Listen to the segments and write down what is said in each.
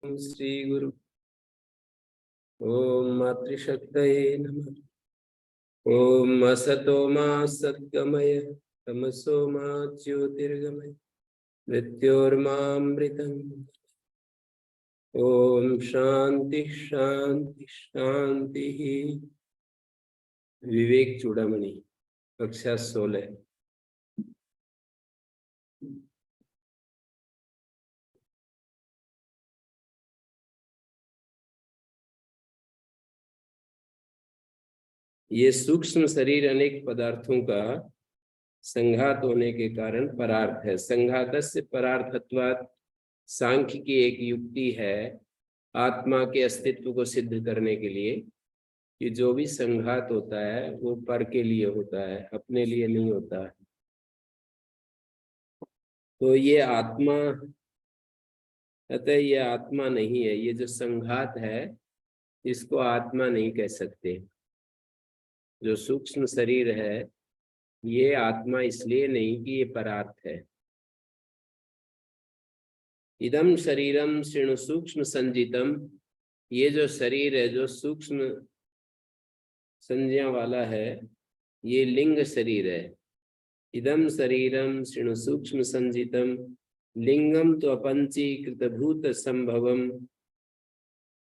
ओम श्री गुरु ओम मातृशक्तये नमः। ओम असतो मा सद्गमय तमसो मा ज्योतिर्गमय मृत्योर्मामृतम्। ओम शांति शांति शांति। विवेक चूड़ामणि कक्षा 16। ये सूक्ष्म शरीर अनेक पदार्थों का संघात होने के कारण परार्थ है। संघातस्य परार्थत्वात् सांख्य की एक युक्ति है आत्मा के अस्तित्व को सिद्ध करने के लिए कि जो भी संघात होता है वो पर के लिए होता है, अपने लिए नहीं होता है। तो ये आत्मा, अतः ये आत्मा नहीं है। ये जो संघात है इसको आत्मा नहीं कह सकते। जो सूक्ष्म शरीर है ये आत्मा इसलिए नहीं कि ये परार्थ है। इदम शरीरम शृणु सूक्ष्म संजितम, ये जो शरीर है जो सूक्ष्म संज्ञा वाला है ये लिंग शरीर है। इदम शरीरम शृणु सूक्ष्म संजितम लिंगम तो अपंचीकृत भूत संभवम,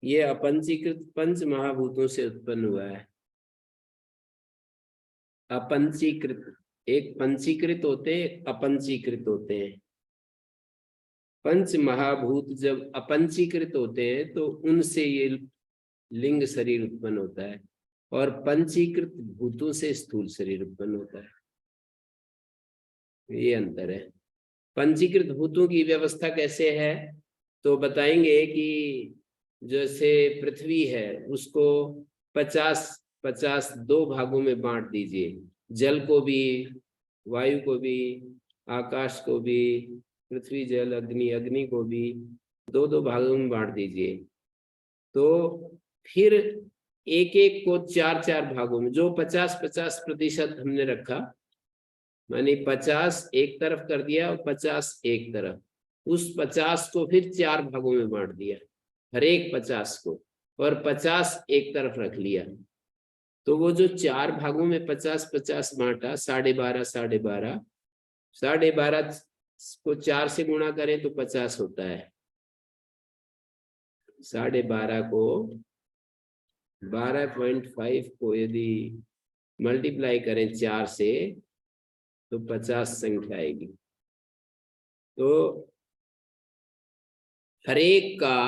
ये अपंचीकृत पंच महाभूतों से उत्पन्न हुआ है। अपंचीकृत, एक पंचीकृत होते हैं, अपंचीकृत होते हैं। पंच महाभूत जब अपंचीकृत होते हैं तो उनसे ये लिंग शरीर उत्पन्न होता है, और पंचीकृत भूतों से स्थूल शरीर उत्पन्न होता है। ये अंतर है। पंचीकृत भूतों की व्यवस्था कैसे है तो बताएंगे कि जैसे पृथ्वी है उसको 50-50 दो भागों में बांट दीजिए। जल को भी, वायु को भी, आकाश को भी, पृथ्वी जल अग्नि, अग्नि को भी दो दो भागों में बांट दीजिए। तो फिर एक एक को 4-4 भागों में, जो 50-50% हमने रखा, मानी 50 एक तरफ कर दिया और 50 एक तरफ, उस 50 को फिर 4 भागों में बांट दिया, हर एक 50 को, और 50 एक तरफ रख लिया। तो वो जो 4 भागों में 50-50 बांटा, 12.5 12.5 को 4 से गुणा करें तो 50 होता है। 12.5 को 12.5 को यदि मल्टीप्लाई करें 4 से तो 50 संख्या आएगी। तो हर एक का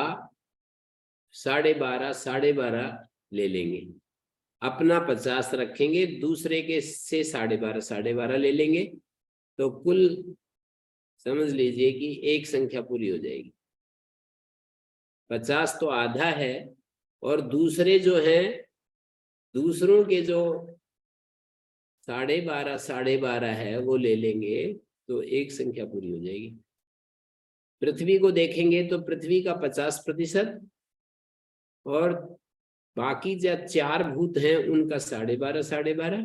12.5 ले लेंगे, अपना 50 रखेंगे, दूसरे के से 12.5 ले लेंगे, तो कुल समझ लीजिए कि एक संख्या पूरी हो जाएगी। 50 तो आधा है, और दूसरे जो हैं, दूसरों के जो 12.5 है वो ले लेंगे तो एक संख्या पूरी हो जाएगी। पृथ्वी को देखेंगे तो पृथ्वी का 50%, और बाकी जो 4 भूत हैं उनका 12.5।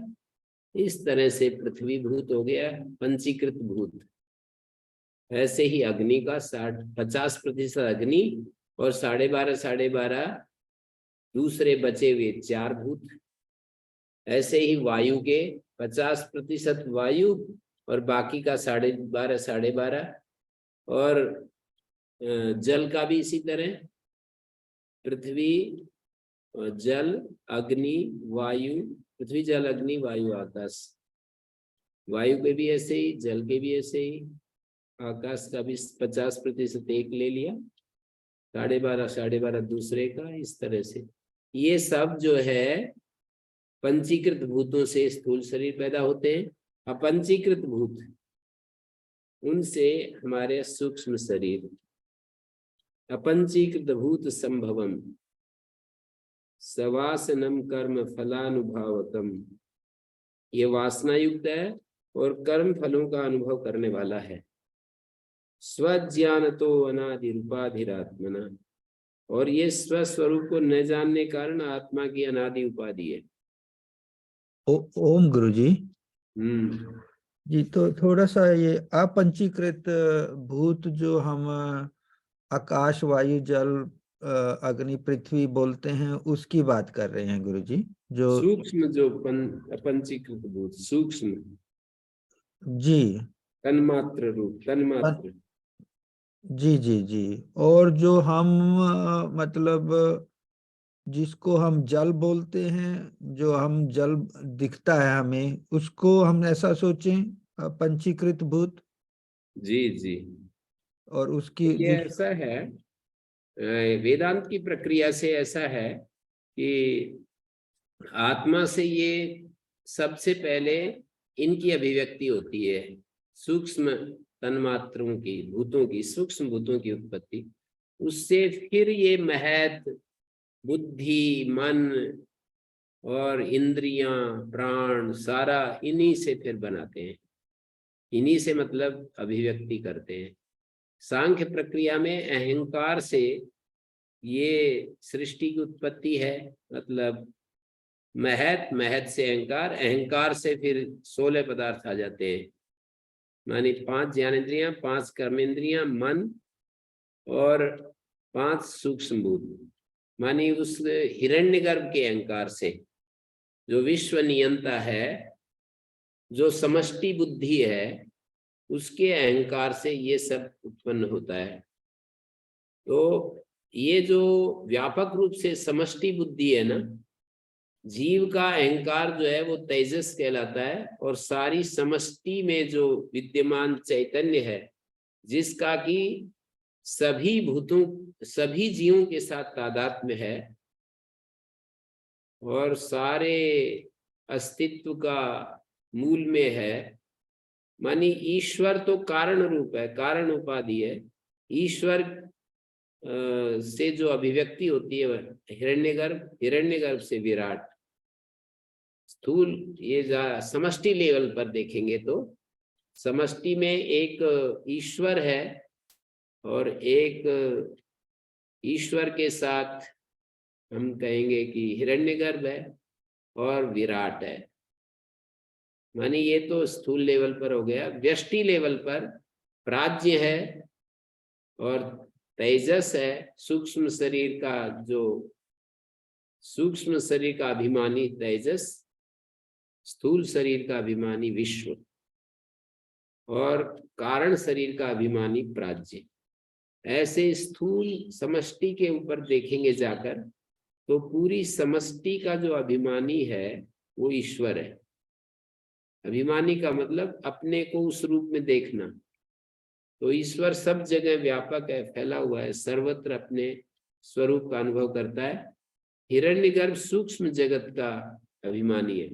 इस तरह से पृथ्वी भूत हो गया पंचीकृत भूत। ऐसे ही अग्नि का 50% अग्नि और 12.5 दूसरे बचे हुए 4 भूत। ऐसे ही वायु के 50% वायु और बाकी का 12.5, और जल का भी इसी तरह, पृथ्वी जल अग्नि वायु, पृथ्वी जल अग्नि वायु आकाश। वायु के भी ऐसे ही, जल के भी ऐसे ही, आकाश का भी 50% एक ले लिया, 12.5 दूसरे का। इस तरह से ये सब जो है पंचीकृत भूतों से स्थूल शरीर पैदा होते हैं। अपंचीकृत भूत, उनसे हमारे सूक्ष्म शरीर। अपंचीकृत भूत संभवम सवासनम कर्म फलानुभावकम, ये वासना युक्त है और कर्म फलों का अनुभव करने वाला है। स्वज्ञान तो अनादि रूपाधिरात्मना, और ये स्वस्वरूप को न जानने कारण आत्मा की अनादि उपाधि है। ओम गुरुजी जी, तो थोड़ा सा ये अपंचीकृत भूत जो हम आकाश, वायु, जल, अग्नि, पृथ्वी बोलते हैं, उसकी बात कर रहे हैं गुरुजी। जो सूक्ष्म जो पंचीकृत भूत, सूक्ष्म जी तन्मात्र रूप, तन्मात्र। जी जी जी। और जो हम मतलब जिसको हम जल बोलते हैं, जो हम जल दिखता है हमें, उसको हम ऐसा सोचें पंचीकृत भूत। जी जी। और उसकी ये ऐसा है, वेदांत की प्रक्रिया से ऐसा है कि आत्मा से ये सबसे पहले इनकी अभिव्यक्ति होती है, सूक्ष्म तन्मात्रों की, भूतों की, सूक्ष्म भूतों की उत्पत्ति। उससे फिर ये महत, बुद्धि, मन और इंद्रियां, प्राण, सारा इन्हीं से फिर बनाते हैं। इन्हीं से मतलब अभिव्यक्ति करते हैं। सांख्य प्रक्रिया में अहंकार से ये सृष्टि की उत्पत्ति है, मतलब महत, महत से अहंकार, अहंकार से फिर 16 पदार्थ आ जाते हैं, मानी 5 ज्ञानेंद्रियां, 5 कर्मेंद्रियां, मन और 5 सूक्ष्म भूत। मानी उस हिरण्यगर्भ के अहंकार से, जो विश्व नियंता है, जो समष्टि बुद्धि है, उसके अहंकार से ये सब उत्पन्न होता है। तो ये जो व्यापक रूप से समष्टि बुद्धि है ना, जीव का अहंकार जो है वो तेजस कहलाता है, और सारी समष्टि में जो विद्यमान चैतन्य है, जिसका कि सभी भूतों, सभी जीवों के साथ तादात्म्य है, और सारे अस्तित्व का मूल में है। मानी ईश्वर तो कारण रूप है, कारण उपाधि है। ईश्वर से जो अभिव्यक्ति होती है हिरण्यगर्भ, हिरण्यगर्भ से विराट, स्थूल। ये समष्टि लेवल पर देखेंगे तो समष्टि में एक ईश्वर है, और एक ईश्वर के साथ हम कहेंगे कि हिरण्यगर्भ है और विराट है। मानी ये तो स्थूल लेवल पर हो गया। व्यष्टि लेवल पर प्राज्ञ है और तेजस है, सूक्ष्म शरीर का, जो सूक्ष्म शरीर का अभिमानी तेजस, स्थूल शरीर का अभिमानी विश्व, और कारण शरीर का अभिमानी प्राज्ञ। ऐसे स्थूल समष्टि के ऊपर देखेंगे जाकर, तो पूरी समष्टि का जो अभिमानी है वो ईश्वर है। अभिमानी का मतलब अपने को उस रूप में देखना। तो ईश्वर सब जगह व्यापक है, फैला हुआ है, सर्वत्र अपने स्वरूप का अनुभव करता है। हिरण्यगर्भ सूक्ष्म जगत का अभिमानी है,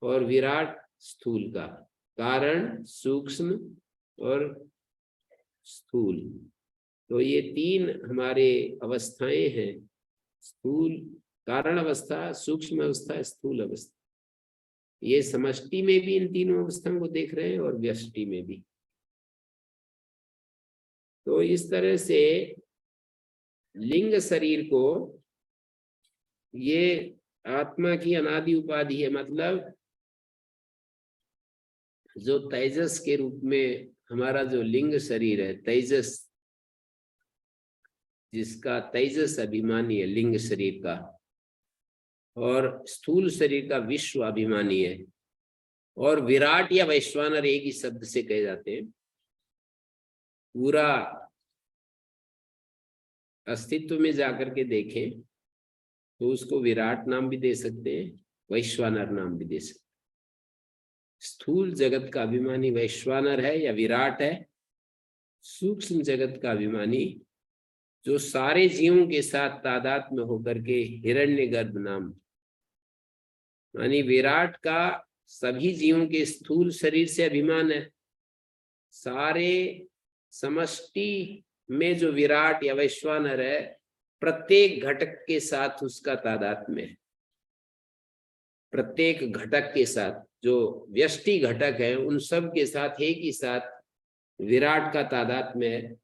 और विराट स्थूल का, कारण, सूक्ष्म और स्थूल। तो ये 3 हमारे अवस्थाएं हैं, स्थूल, कारण अवस्था, सूक्ष्म अवस्था, स्थूल अवस्था। ये समष्टि में भी इन तीनों अवस्थाओं को देख रहे हैं, और व्यष्टि में भी। तो इस तरह से लिंग शरीर को, ये आत्मा की अनादि उपाधि है। मतलब जो तेजस के रूप में हमारा जो लिंग शरीर है, तेजस, जिसका तेजस अभिमानी है लिंग शरीर का, और स्थूल शरीर का विश्व अभिमानी है, और विराट या वैश्वानर एक ही शब्द से कहे जाते हैं। पूरा अस्तित्व में जाकर के देखें तो उसको विराट नाम भी दे सकते हैं, वैश्वानर नाम भी दे सकते हैं। स्थूल जगत का अभिमानी वैश्वानर है या विराट है। सूक्ष्म जगत का अभिमानी, जो सारे जीवों के साथ तादाद में होकर के हिरण्यगर्भ नाम, मानी विराट का सभी जीवों के स्थूल शरीर से अभिमान है। सारे समष्टि में जो विराट या वैश्वानर है, प्रत्येक घटक के साथ उसका तादात्म्य है। प्रत्येक घटक के साथ, जो व्यष्टि घटक है उन सब के साथ एक ही साथ विराट का तादात्म्य है।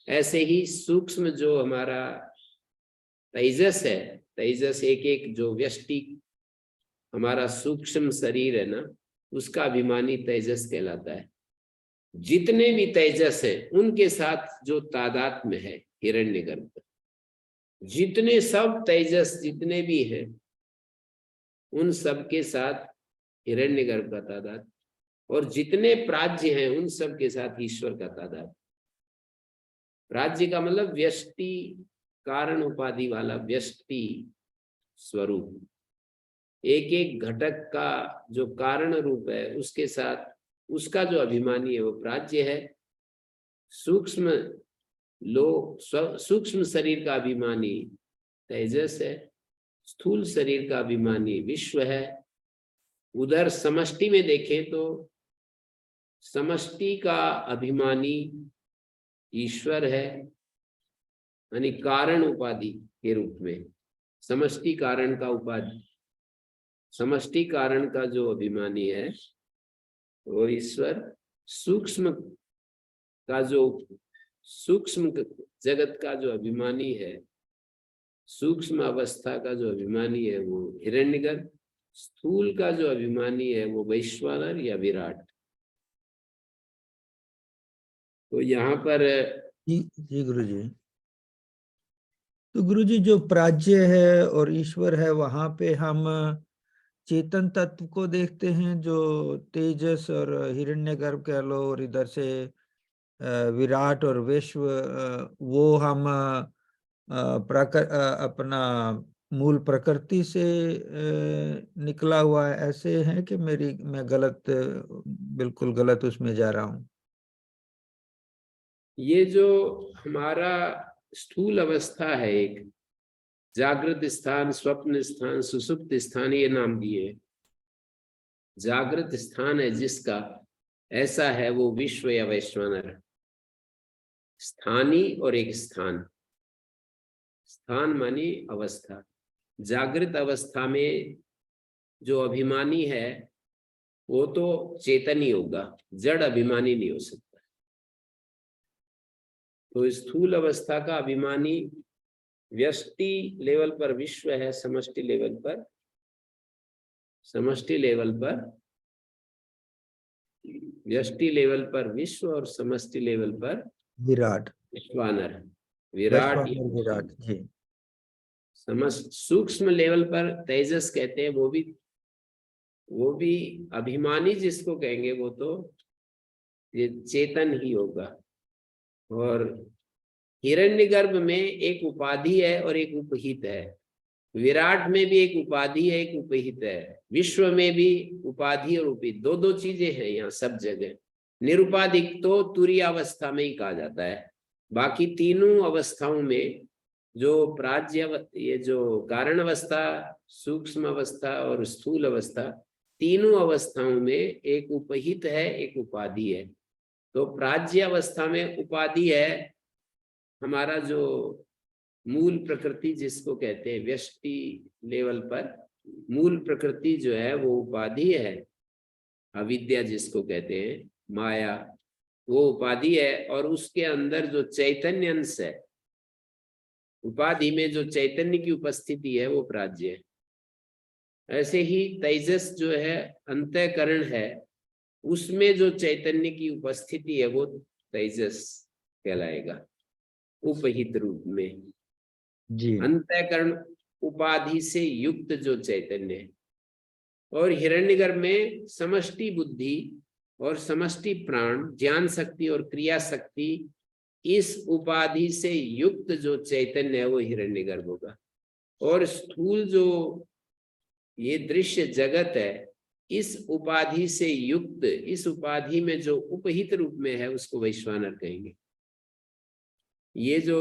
ऐसे ही सूक्ष्म जो हमारा तेजस है, तेजस एक एक जो व्यष्टि हमारा सूक्ष्म शरीर है ना, उसका अभिमानी तेजस कहलाता है। जितने भी तेजस है उनके साथ जो तादात्म्य है, हिरण्यगर्भ। जितने सब तेजस जितने भी हैं उन सब के साथ हिरण्यगर्भ का तादाद, और जितने प्राज्य हैं उन सब के साथ ईश्वर का तादाद। प्राज्य का मतलब व्यष्टि कारण उपाधि वाला व्यष्टि स्वरूप। एक एक घटक का जो कारण रूप है उसके साथ उसका जो अभिमानी है वो प्राज्य है। सूक्ष्म सूक्ष्म शरीर का अभिमानी तेजस है, स्थूल शरीर का अभिमानी विश्व है। उधर समष्टि में देखें तो समष्टि का अभिमानी ईश्वर है, यानी कारण उपाधि के रूप में। समष्टि कारण का उपाधि, समष्टि कारण का जो अभिमानी है वो ईश्वर। सूक्ष्म का जो सूक्ष्म जगत का जो अभिमानी है, सूक्ष्म अवस्था का जो अभिमानी है वो हिरण्यगर्भ। स्थूल का जो अभिमानी है वो वैश्वानर या विराट। तो यहाँ पर जी गुरु जी। तो गुरु जी जो प्राज्य है और ईश्वर है वहां पे हम चेतन तत्व को देखते हैं, जो तेजस और हिरण्यगर्भ कह लो, और इधर से विराट और विश्व, वो हम अपना मूल प्रकृति से निकला हुआ है, ऐसे है कि मैं गलत, बिल्कुल गलत उसमें जा रहा हूँ? ये जो हमारा स्थूल अवस्था है, एक जागृत स्थान, स्वप्न स्थान, सुसुप्त स्थान, ये नाम दिए। जागृत स्थान है जिसका, ऐसा है वो विश्व या वैश्वानर। स्थानी और एक स्थान, स्थान मानी अवस्था। जागृत अवस्था में जो अभिमानी है वो तो चेतन ही होगा, जड़ अभिमानी नहीं हो सकता। तो स्थूल अवस्था का अभिमानी व्यष्टि लेवल पर विश्व है, समष्टि लेवल पर, समष्टि लेवल पर व्यष्टि लेवल पर विश्व और समष्टि लेवल पर विराट, वैश्वानर। विराट वैश्वानर विराट जी। समस्त सूक्ष्म लेवल पर तेजस कहते हैं, वो भी अभिमानी जिसको कहेंगे वो तो ये चेतन ही होगा। और हिरण्यगर्भ में एक उपाधि है और एक उपहित है। विराट में भी एक उपाधि है, एक उपहित है। विश्व में भी उपाधि और उपहित, दो दो चीजें हैं यहाँ सब जगह। निरुपाधिक तो तुरीय अवस्था में ही कहा जाता है। बाकी तीनों अवस्थाओं में जो प्राज्य, ये जो कारण अवस्था, सूक्ष्म अवस्था और स्थूल अवस्था, तीनों अवस्थाओं में एक उपहित है, एक उपाधि है। तो प्राज्य अवस्था में उपाधि है हमारा जो मूल प्रकृति जिसको कहते हैं, व्यष्टि लेवल पर मूल प्रकृति जो है वो उपाधि है। अविद्या जिसको कहते हैं, माया, वो उपाधि है। और उसके अंदर जो चैतन्य अंश है, उपाधि में जो चैतन्य की उपस्थिति है वो प्राज्य है। ऐसे ही तेजस जो है अंतःकरण है, उसमें जो चैतन्य की उपस्थिति है वो तेजस कहलाएगा उपहित रूप में। जी अंतःकरण उपाधि से युक्त जो चैतन्य है। और हिरण्यगर्भ में समष्टि बुद्धि और समष्टि प्राण, ज्ञान शक्ति और क्रिया शक्ति, इस उपाधि से युक्त जो चैतन्य है वो हिरण्यगर्भ होगा। और स्थूल जो ये दृश्य जगत है, इस उपाधि से युक्त, इस उपाधि में जो उपहित रूप में है उसको वैश्वानर कहेंगे। ये जो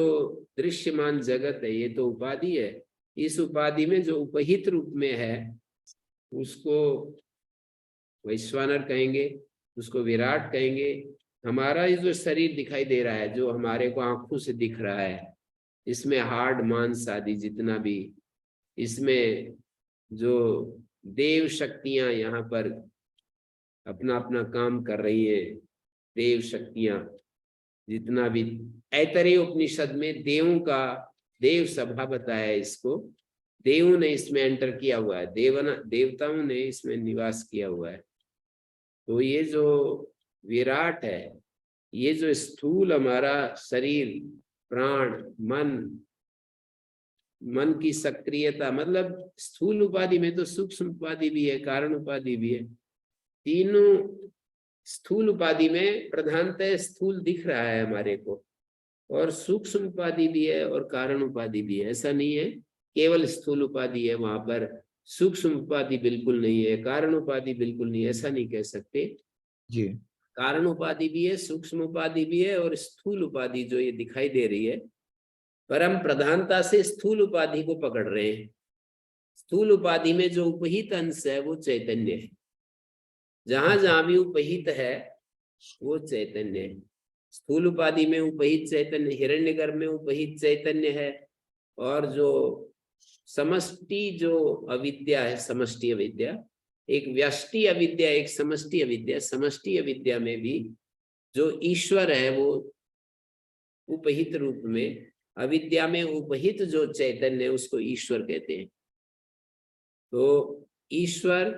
दृश्यमान जगत है ये तो उपाधि है, इस उपाधि में जो उपहित रूप में है उसको वैश्वानर कहेंगे, उसको विराट कहेंगे। हमारा ये जो शरीर दिखाई दे रहा है, जो हमारे को आंखों से दिख रहा है, इसमें हाड़ मांस आदि जितना भी, इसमें जो देव शक्तियां यहाँ पर अपना अपना काम कर रही है, देव शक्तियां जितना भी, ऐतरेय उपनिषद में देवों का, देव सभा बताया है इसको। देवों ने इसमें एंटर किया हुआ है, देवताओं ने इसमें निवास किया हुआ है। तो ये जो विराट है, ये जो स्थूल हमारा शरीर प्राण, मन की सक्रियता, मतलब स्थूल उपाधि में तो सूक्ष्म उपाधि भी है, कारण उपाधि भी है। तीनों स्थूल उपाधि में प्रधानतः स्थूल दिख रहा है हमारे को, और सूक्ष्म उपाधि भी है और कारण उपाधि भी है। ऐसा नहीं है केवल स्थूल उपाधि है वहां पर, सूक्ष्म उपाधि बिल्कुल नहीं है, कारण उपाधि बिल्कुल नहीं है, ऐसा नहीं कह सकते। जी कारण उपाधि भी है, सूक्ष्म उपाधि भी है, और स्थूल उपाधि जो ये दिखाई दे रही है, पर हम प्रधानता से स्थूल उपाधि को पकड़ रहे हैं। स्थूल उपाधि में जो उपहित अंश है वो चैतन्य है, जहां जहां भी उपहित है वो चैतन्य है। स्थूल उपाधि में उपहित चैतन्य, हिरण्यगर्भ में उपहित चैतन्य है, और जो समष्टि जो अविद्या है, समष्टि अविद्या, एक व्यष्टि अविद्या, एक समष्टि अविद्या। समष्टि अविद्या में भी जो ईश्वर है वो उपहित रूप में, अविद्या में उपहित जो चैतन्य है उसको ईश्वर कहते हैं। तो ईश्वर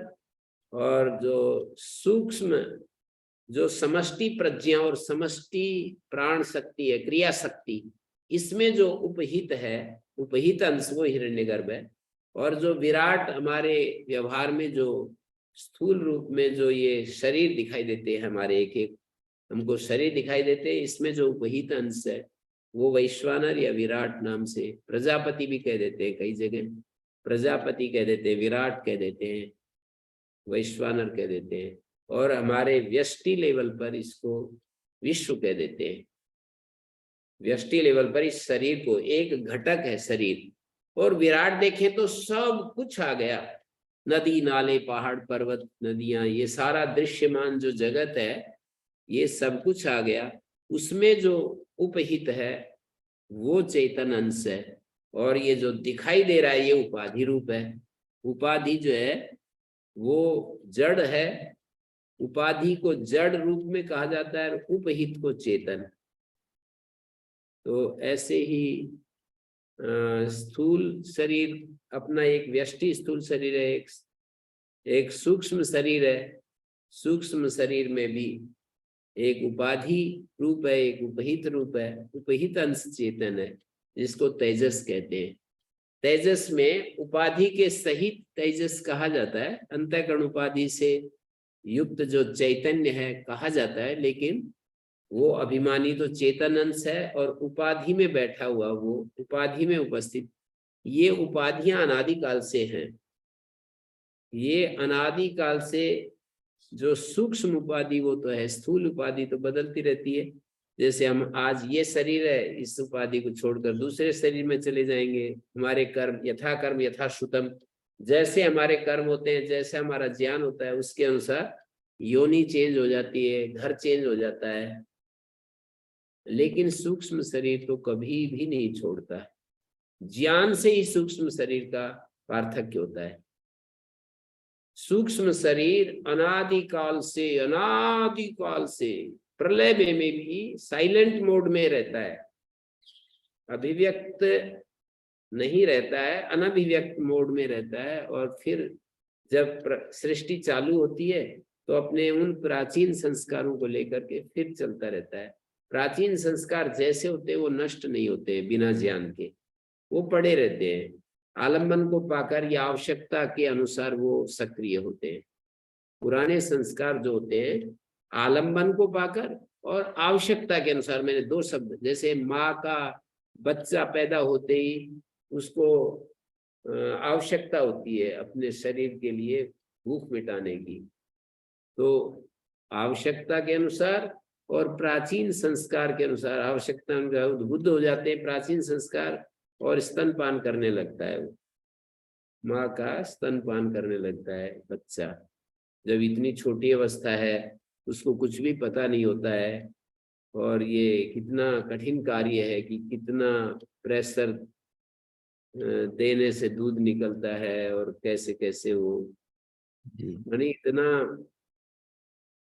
और जो सूक्ष्म, जो समष्टि प्रज्ञा और समष्टि प्राण शक्ति है, क्रिया शक्ति, इसमें जो उपहित है, उपहित अंश वो हिरण्यगर्भ है। और जो विराट हमारे व्यवहार में जो स्थूल रूप में जो ये शरीर दिखाई देते हैं हमारे, एक एक हमको शरीर दिखाई देते हैं, इसमें जो उपहित अंश है वो वैश्वानर या विराट नाम से, प्रजापति भी कह देते हैं, कई जगह प्रजापति कह देते हैं, विराट कह देते हैं, वैश्वानर कह देते हैं, और हमारे व्यष्टि लेवल पर इसको विश्व कह देते हैं। व्यष्टि लेवल पर इस शरीर को एक घटक है शरीर, और विराट देखें तो सब कुछ आ गया, नदी नाले पहाड़ पर्वत नदियां, ये सारा दृश्यमान जो जगत है ये सब कुछ आ गया। उसमें जो उपहित है वो चेतन अंश है, और ये जो दिखाई दे रहा है ये उपाधि रूप है। उपाधि जो है वो जड़ है, उपाधि को जड़ रूप में कहा जाता है, उपहित को चेतन। तो ऐसे ही स्थूल शरीर अपना एक व्यष्टि स्थूल शरीर है, एक सूक्ष्म शरीर है, सूक्ष्म शरीर में भी एक उपाधि रूप है, एक उपहित रूप है, उपहित अंश चेतन है जिसको तेजस कहते हैं। तेजस में उपाधि के सहित तेजस कहा जाता है, अंतःकरण उपाधि से युक्त जो चैतन्य है कहा जाता है, लेकिन वो अभिमानी तो चेतन अंश है, और उपाधि में बैठा हुआ वो उपाधि में उपस्थित, ये उपाधियां अनादिकाल से हैं। ये अनादिकाल से जो सूक्ष्म उपाधि वो तो है, स्थूल उपाधि तो बदलती रहती है। जैसे हम आज ये शरीर है, इस उपाधि को छोड़कर दूसरे शरीर में चले जाएंगे। हमारे कर्म यथा श्रुतम, जैसे हमारे कर्म होते हैं, जैसे हमारा ज्ञान होता है, उसके अनुसार योनि चेंज हो जाती है, घर चेंज हो जाता है। लेकिन सूक्ष्म शरीर तो कभी भी नहीं छोड़ता है, ज्ञान से ही सूक्ष्म शरीर का पार्थक्य होता है। सूक्ष्म शरीर अनादिकाल से प्रलय में भी साइलेंट मोड में रहता है, अभिव्यक्त नहीं रहता है, अनभिव्यक्त मोड में रहता है। और फिर जब सृष्टि चालू होती है तो अपने उन प्राचीन संस्कारों को लेकर के फिर चलता रहता है। प्राचीन संस्कार जैसे होते हैं वो नष्ट नहीं होते, बिना ज्ञान के वो पड़े रहते हैं। आलम्बन को पाकर या आवश्यकता के अनुसार वो सक्रिय होते हैं। पुराने संस्कार जो होते हैं आलम्बन को पाकर और आवश्यकता के अनुसार, मैंने दो शब्द, जैसे माँ का बच्चा पैदा होते ही उसको आवश्यकता होती है अपने शरीर के लिए भूख मिटाने की, तो आवश्यकता के अनुसार और प्राचीन संस्कार के अनुसार, आवश्यकता उद्बुद्ध हो जाते हैं प्राचीन संस्कार और स्तनपान करने लगता है, वो माँ का स्तनपान करने लगता है बच्चा। जब इतनी छोटी अवस्था है उसको कुछ भी पता नहीं होता है, और ये कितना कठिन कार्य है कि कितना प्रेशर देने से दूध निकलता है, और कैसे कैसे वो, यानी इतना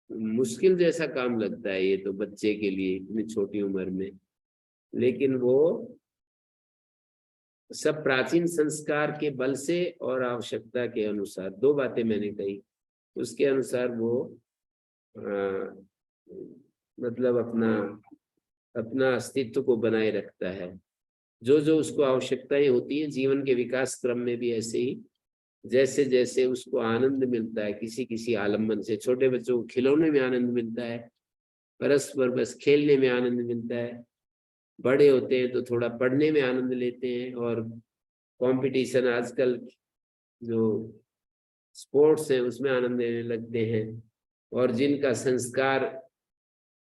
मुश्किल जैसा काम लगता है ये तो बच्चे के लिए इतनी छोटी उम्र में। लेकिन वो सब प्राचीन संस्कार के बल से और आवश्यकता के अनुसार, दो बातें मैंने कही, उसके अनुसार वो मतलब अपना अपना अस्तित्व को बनाए रखता है। जो जो उसको आवश्यकताएं होती है जीवन के विकास क्रम में भी ऐसे ही, जैसे जैसे उसको आनंद मिलता है किसी किसी आलम्बन से, छोटे बच्चों को खिलौने में आनंद मिलता है, परस्पर बस खेलने में आनंद मिलता है, बड़े होते हैं तो थोड़ा पढ़ने में आनंद लेते हैं, और कंपटीशन आजकल जो स्पोर्ट्स है उसमें आनंद लेने लगते हैं, और जिनका संस्कार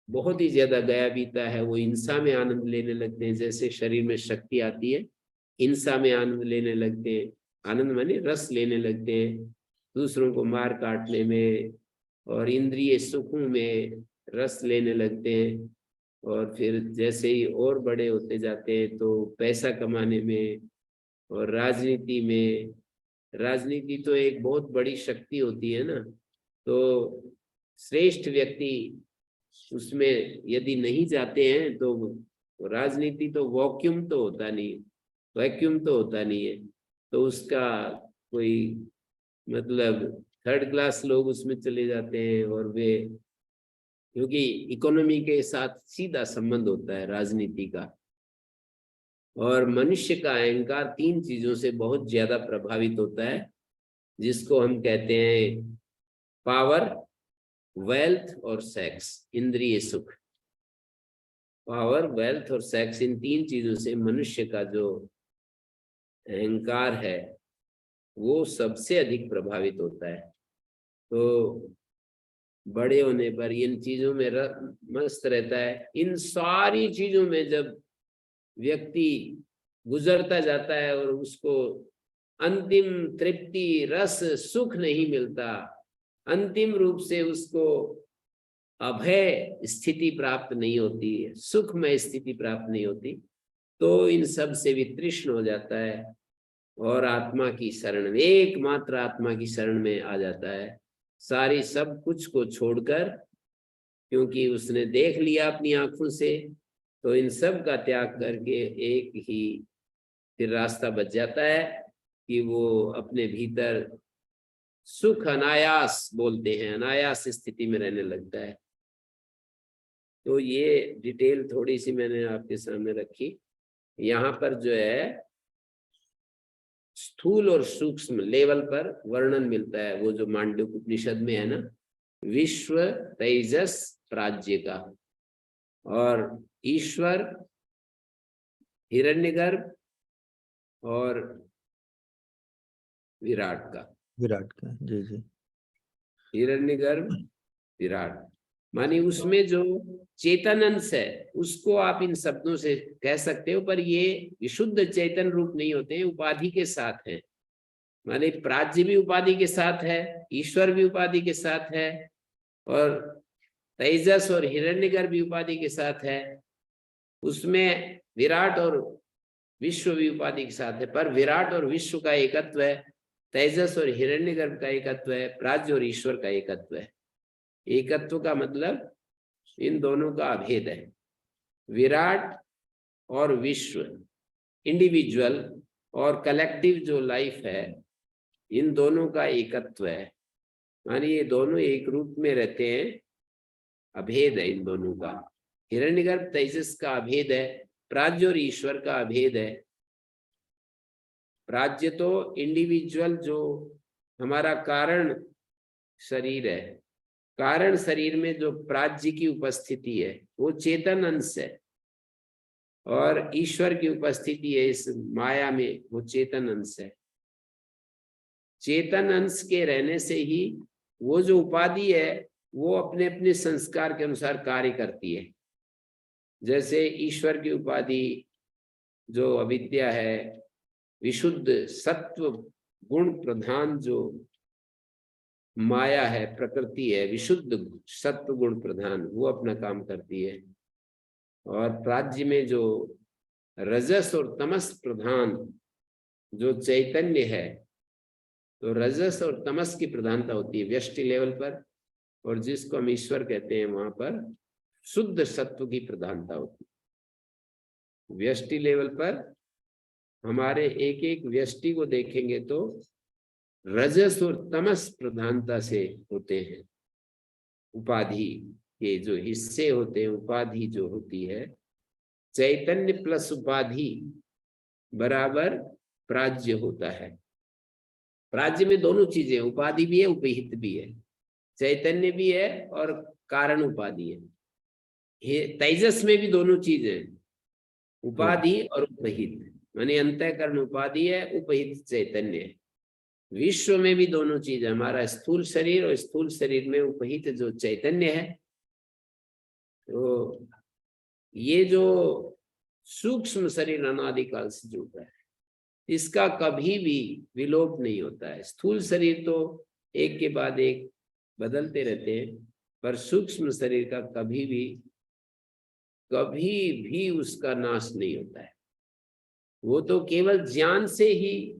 बहुत ही ज्यादा गया बीता है वो हिंसा में आनंद लेने लगते हैं। जैसे शरीर में शक्ति आती है, हिंसा में आनंद लेने लगते हैं, आनंद माने रस लेने लगते हैं, दूसरों को मार काटने में और इंद्रिय सुखों में रस लेने लगते हैं। और फिर जैसे ही और बड़े होते जाते हैं तो पैसा कमाने में और राजनीति में, राजनीति तो एक बहुत बड़ी शक्ति होती है ना, तो श्रेष्ठ व्यक्ति उसमें यदि नहीं जाते हैं तो राजनीति तो वैक्यूम तो होता नहीं, वैक्यूम तो होता नहीं है, तो उसका कोई मतलब थर्ड क्लास लोग उसमें चले जाते हैं, और वे क्योंकि इकोनॉमी के साथ सीधा संबंध होता है राजनीति का। और मनुष्य का अहंकार तीन चीजों से बहुत ज्यादा प्रभावित होता है, जिसको हम कहते हैं पावर, वेल्थ और सेक्स, इंद्रिय सुख। पावर, वेल्थ और सेक्स, इन तीन चीजों से मनुष्य का जो अहंकार है वो सबसे अधिक प्रभावित होता है। तो बड़े होने पर इन चीजों में मस्त रहता है। इन सारी चीजों में जब व्यक्ति गुजरता जाता है और उसको अंतिम तृप्ति, रस, सुख नहीं मिलता, अंतिम रूप से उसको अभय स्थिति प्राप्त नहीं होती है, सुखमय स्थिति प्राप्त नहीं होती, तो इन सब से वितृष्ण हो जाता है और आत्मा की शरण में, एकमात्र आत्मा की शरण में आ जाता है, सारी सब कुछ को छोड़कर, क्योंकि उसने देख लिया अपनी आंखों से, तो इन सब का त्याग करके एक ही फिर रास्ता बच जाता है कि वो अपने भीतर सुख अनायास बोलते हैं, अनायास स्थिति में रहने लगता है। तो ये डिटेल थोड़ी सी मैंने आपके सामने रखी। यहाँ पर जो है स्थूल और सूक्ष्म लेवल पर वर्णन मिलता है, वो जो मांडुक्य उपनिषद में है ना, विश्व तेजस प्राज्य का, और ईश्वर हिरण्यगर्भ और विराट का। विराट का, जी जी। हिरण्यगर्भ, विराट, मानी उसमें जो चेतन अंश है उसको आप इन शब्दों से कह सकते हो, पर ये विशुद्ध चैतन रूप नहीं होते हैं, उपाधि के साथ है। माने प्राज्य भी उपाधि के साथ है, ईश्वर भी उपाधि के साथ है, और तेजस और हिरण्यगर्भ भी उपाधि के साथ है। उसमें विराट और विश्व भी उपाधि के साथ है, पर विराट और विश्व का एकत्व है, तेजस और हिरण्यगर्भ का एकत्व है, प्राज्य और ईश्वर का एकत्व है। एकत्व का मतलब इन दोनों का अभेद है। विराट और विश्व, इंडिविजुअल और कलेक्टिव जो लाइफ है, इन दोनों का एकत्व है, मानी ये दोनों एक रूप में रहते हैं, अभेद है इन दोनों का। हिरण्यगर्भ तेजस का अभेद है, प्राज्य और ईश्वर का अभेद है। प्राज्य तो इंडिविजुअल जो हमारा कारण शरीर है, कारण शरीर में जो प्राज्य की उपस्थिति है वो चेतन अंश है, और ईश्वर की उपस्थिति है इस माया में, वो चेतन अंश है। चेतन अंश के रहने से ही वो जो उपाधि है वो अपने अपने संस्कार के अनुसार कार्य करती है। जैसे ईश्वर की उपाधि जो अविद्या है, विशुद्ध सत्व गुण प्रधान जो माया है, प्रकृति है, विशुद्ध सत्व गुण प्रधान, वो अपना काम करती है। और प्राज्य में जो रजस और तमस प्रधान जो चैतन्य है, तो रजस और तमस की प्रधानता होती है व्यष्टि लेवल पर, और जिसको हम ईश्वर कहते हैं वहां पर शुद्ध सत्व की प्रधानता होती है। व्यष्टि लेवल पर हमारे एक एक व्यष्टि को देखेंगे तो रजस और तमस प्रधानता से होते हैं। उपाधि के जो हिस्से होते हैं, उपाधि जो होती है चैतन्य प्लस उपाधि बराबर प्राज्य होता है। प्राज्य में दोनों चीजें, उपाधि भी है, उपहित भी है, चैतन्य भी है और कारण उपाधि है। तेजस में भी दोनों चीजें, उपाधि और उपहित, माने अंतःकरण उपाधि है, उपहित चैतन्य है। विश्व में भी दोनों चीजें, हमारा स्थूल शरीर और स्थूल शरीर में उपहित जो चैतन्य है, तो ये जो सूक्ष्म शरीर अनादिकाल से जुड़ा है, इसका कभी भी विलोप नहीं होता है। स्थूल शरीर तो एक के बाद एक बदलते रहते हैं, पर सूक्ष्म शरीर का कभी भी उसका नाश नहीं होता है। वो तो केवल ज्ञान से ही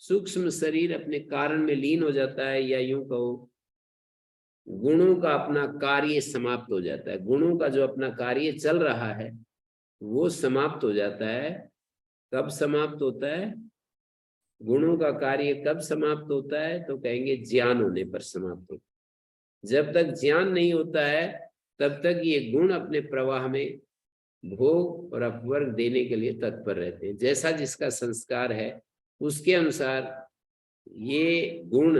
सूक्ष्म शरीर अपने कारण में लीन हो जाता है, या यूं कहो गुणों का अपना कार्य समाप्त हो जाता है। गुणों का जो अपना कार्य चल रहा है वो समाप्त हो जाता है। कब समाप्त होता है? गुणों का कार्य कब समाप्त होता है? तो कहेंगे ज्ञान होने पर समाप्त होता है। जब तक ज्ञान नहीं होता है तब तक ये गुण अपने प्रवाह में भोग और अपवर्ग देने के लिए तत्पर रहते हैं। जैसा जिसका संस्कार है उसके अनुसार ये गुण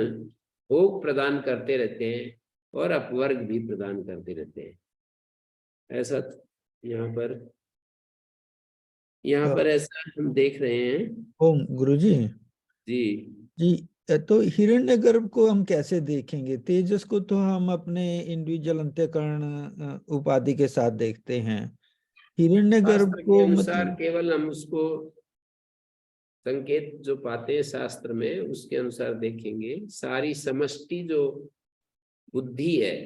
भोग प्रदान करते रहते हैं और अपवर्ग भी प्रदान करते रहते हैं। ऐसा यहाँ पर ऐसा हम देख रहे हैं। ओम गुरुजी जी जी, तो हिरण्यगर्भ को हम कैसे देखेंगे? तेजस को तो हम अपने इंडिविजुअल अंतःकरण उपाधि के साथ देखते हैं। हिरण्यगर्भ शास्त्र के को अनुसार मतलब केवल हम उसको संकेत जो पाते हैं शास्त्र में उसके अनुसार देखेंगे। सारी समष्टि जो बुद्धि है,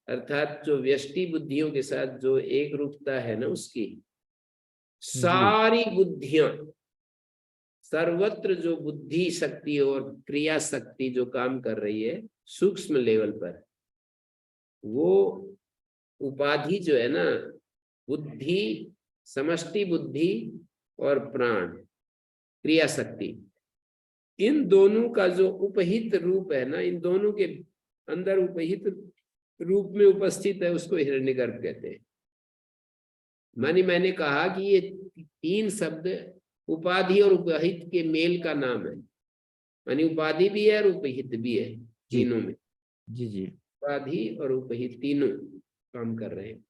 अर्थात जो व्यष्टि बुद्धियों के साथ जो एक रूपता है ना, उसकी जी सारी बुद्धियां, सर्वत्र जो बुद्धि शक्ति और क्रिया शक्ति जो काम कर रही है सूक्ष्म लेवल पर, वो उपाधि जो है ना, बुद्धि, समष्टि बुद्धि और प्राण क्रिया शक्ति, इन दोनों का जो उपहित रूप है ना, इन दोनों के अंदर उपहित रूप में उपस्थित है, उसको हिरण्यगर्भ कहते हैं। मैंने कहा कि ये तीन शब्द उपाधि और उपहित के मेल का नाम है। मानी उपाधि भी है और उपहित भी है, जी तीनों में जी जी उपाधि और उपहित तीनों काम कर रहे हैं।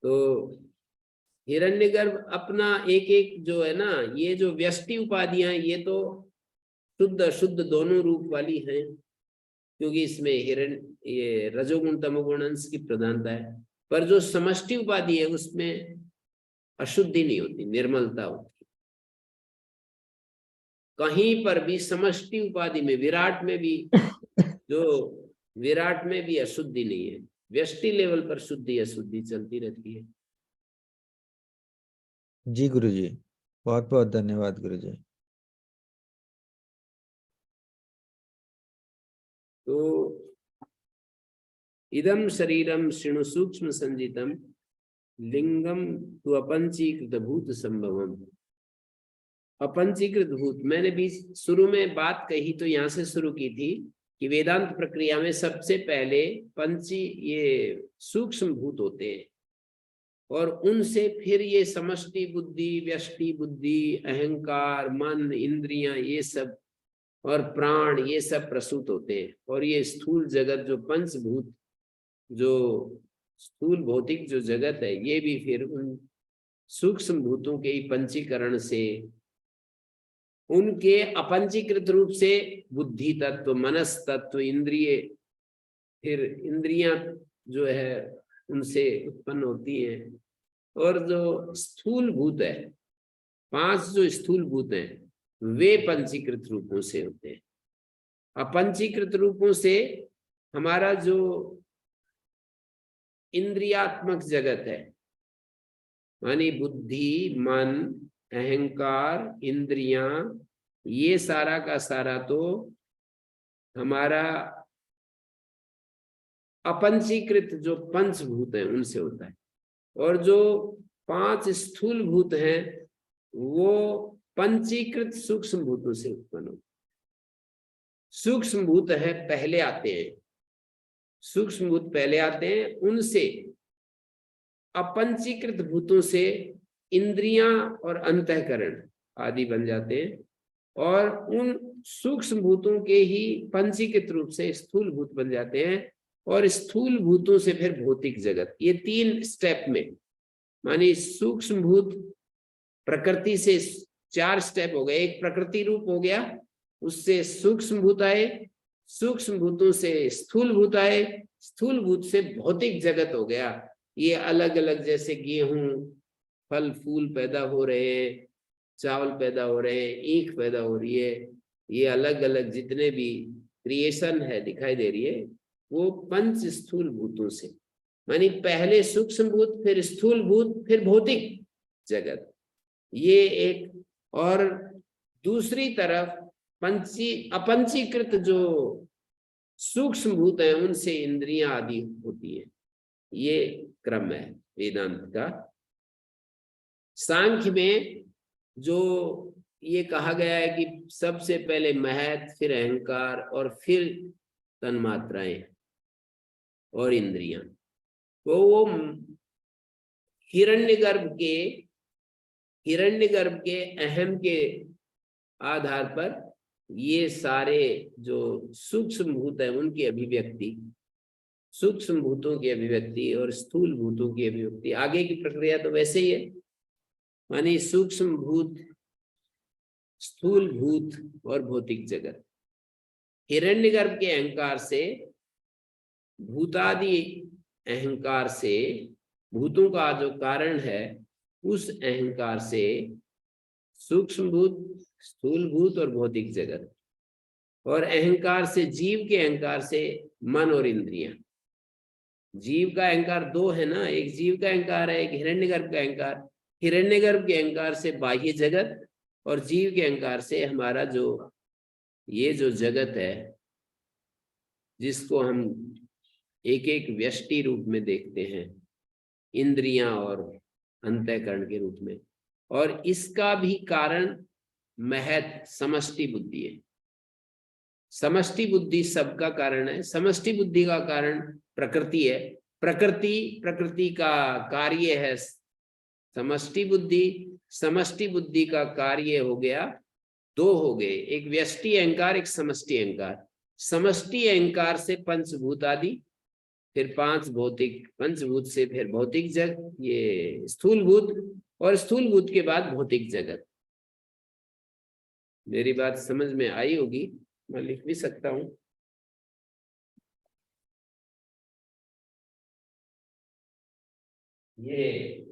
तो हिरण्यगर्भ अपना एक एक जो है ना, ये जो व्यष्टि उपाधियां, ये तो शुद्ध अशुद्ध दोनों रूप वाली हैं, क्योंकि इसमें ये रजोगुण तमोगुण अंश की प्रधानता है। पर जो समष्टि उपाधि है उसमें अशुद्धि नहीं होती, निर्मलता होती। कहीं पर भी समष्टि उपाधि में, विराट में भी अशुद्धि नहीं है। व्यष्टि लेवल पर शुद्धि अशुद्धि चलती रहती है। जी गुरुजी, बहुत बहुत धन्यवाद गुरुजी। तो इदम शरीरम शृणु सूक्ष्म संजितम लिंगम तु अपंचीकृत भूत संभवम। अपंचीकृत भूत, मैंने भी शुरू में बात कही तो यहां से शुरू की थी कि वेदांत प्रक्रिया में सबसे पहले ये सूक्ष्म भूत होते हैं, और उनसे फिर ये समष्टि बुद्धि, व्यष्टि बुद्धि, अहंकार, मन, इंद्रियां, ये सब और प्राण, ये सब प्रसूत होते हैं। और ये स्थूल जगत जो पंचभूत, जो स्थूल भौतिक जो जगत है, ये भी फिर उन सूक्ष्म भूतों के ही पंचीकरण से, उनके अपंचीकृत रूप से बुद्धि तत्व, मनस तत्व, इंद्रिय, फिर इंद्रियां जो है उनसे उत्पन्न होती हैं। और जो स्थूल भूत है, 5 जो स्थूल भूत हैं, वे पंचीकृत रूपों से होते हैं। अपंचीकृत रूपों से हमारा जो इंद्रियात्मक जगत है, मानी बुद्धि, मन, अहंकार, इंद्रियां, ये सारा का सारा तो हमारा अपंचीकृत जो पंचभूत है उनसे होता है। और जो 5 स्थूल भूत हैं वो पंचीकृत सूक्ष्म भूतों से उत्पन्न होते। सूक्ष्म भूत है पहले आते हैं, सूक्ष्म भूत पहले आते हैं, उनसे अपंचीकृत भूतों से इंद्रियां और अंतःकरण आदि बन जाते हैं, और उन सूक्ष्म भूतों के ही पंचीकृत रूप से स्थूल भूत बन जाते हैं, और स्थूल भूतों से फिर भौतिक जगत। ये 3 स्टेप में, माने सूक्ष्म भूत प्रकृति से 4 स्टेप हो गए। एक प्रकृति रूप हो गया, उससे सूक्ष्म भूत आए, सूक्ष्म भूतों से स्थूल भूत आए, स्थूल भूत से भौतिक जगत हो गया। ये अलग अलग, जैसे गेहूं, फल फूल पैदा हो रहे हैं, चावल पैदा हो रहे हैं, ईख पैदा हो रही है, ये अलग अलग जितने भी क्रिएशन है दिखाई दे रही है, वो पंच स्थूल भूतों से, मानी पहले सूक्ष्म भूत, फिर स्थूल भूत, फिर भौतिक जगत, ये एक। और दूसरी तरफ अपंचीकृत जो सूक्ष्म भूत है, उनसे इंद्रियां आदि होती है। ये क्रम है वेदांत का। सांख्य में जो ये कहा गया है कि सबसे पहले महत, फिर अहंकार, और फिर तन्मात्राएं और इंद्रियां, तो वो हिरण्यगर्भ के अहम के आधार पर ये सारे जो सूक्ष्म भूत है उनकी अभिव्यक्ति, सूक्ष्म भूतों की अभिव्यक्ति और स्थूल भूतों की अभिव्यक्ति, आगे की प्रक्रिया तो वैसे ही है, मानी सूक्ष्म भूत, स्थूल भूत और भौतिक जगत। हिरण्यगर्भ के अहंकार से, भूतादि अहंकार से, भूतों का जो कारण है उस अहंकार से सूक्ष्म भूत, स्थूल भूत और भौतिक जगत, और अहंकार से, जीव के अहंकार से मन और इंद्रियां। जीव का अहंकार 2 है ना, एक जीव का अहंकार है, एक हिरण्यगर्भ का अहंकार। हिरण्यगर्भ के अहंकार से बाह्य जगत, और जीव के अहंकार से हमारा जो ये जो जगत है, जिसको हम एक एक व्यष्टि रूप में देखते हैं, इंद्रियां और अंतःकरण के रूप में। और इसका भी कारण महत समष्टि बुद्धि है। समष्टि बुद्धि सबका कारण है। समष्टि बुद्धि का कारण प्रकृति है। प्रकृति का कार्य है समष्टि बुद्धि। समष्टि बुद्धि का कार्य हो गया, 2 हो गए, एक व्यष्टि अहंकार, एक समष्टि अहंकार। समष्टि अहंकार से पंचभूत आदि, फिर 5 भौतिक, पंचभूत से फिर भौतिक जगत, ये स्थूल भूत, और स्थूल भूत के बाद भौतिक जगत। मेरी बात समझ में आई होगी, मैं लिख भी सकता हूं। ये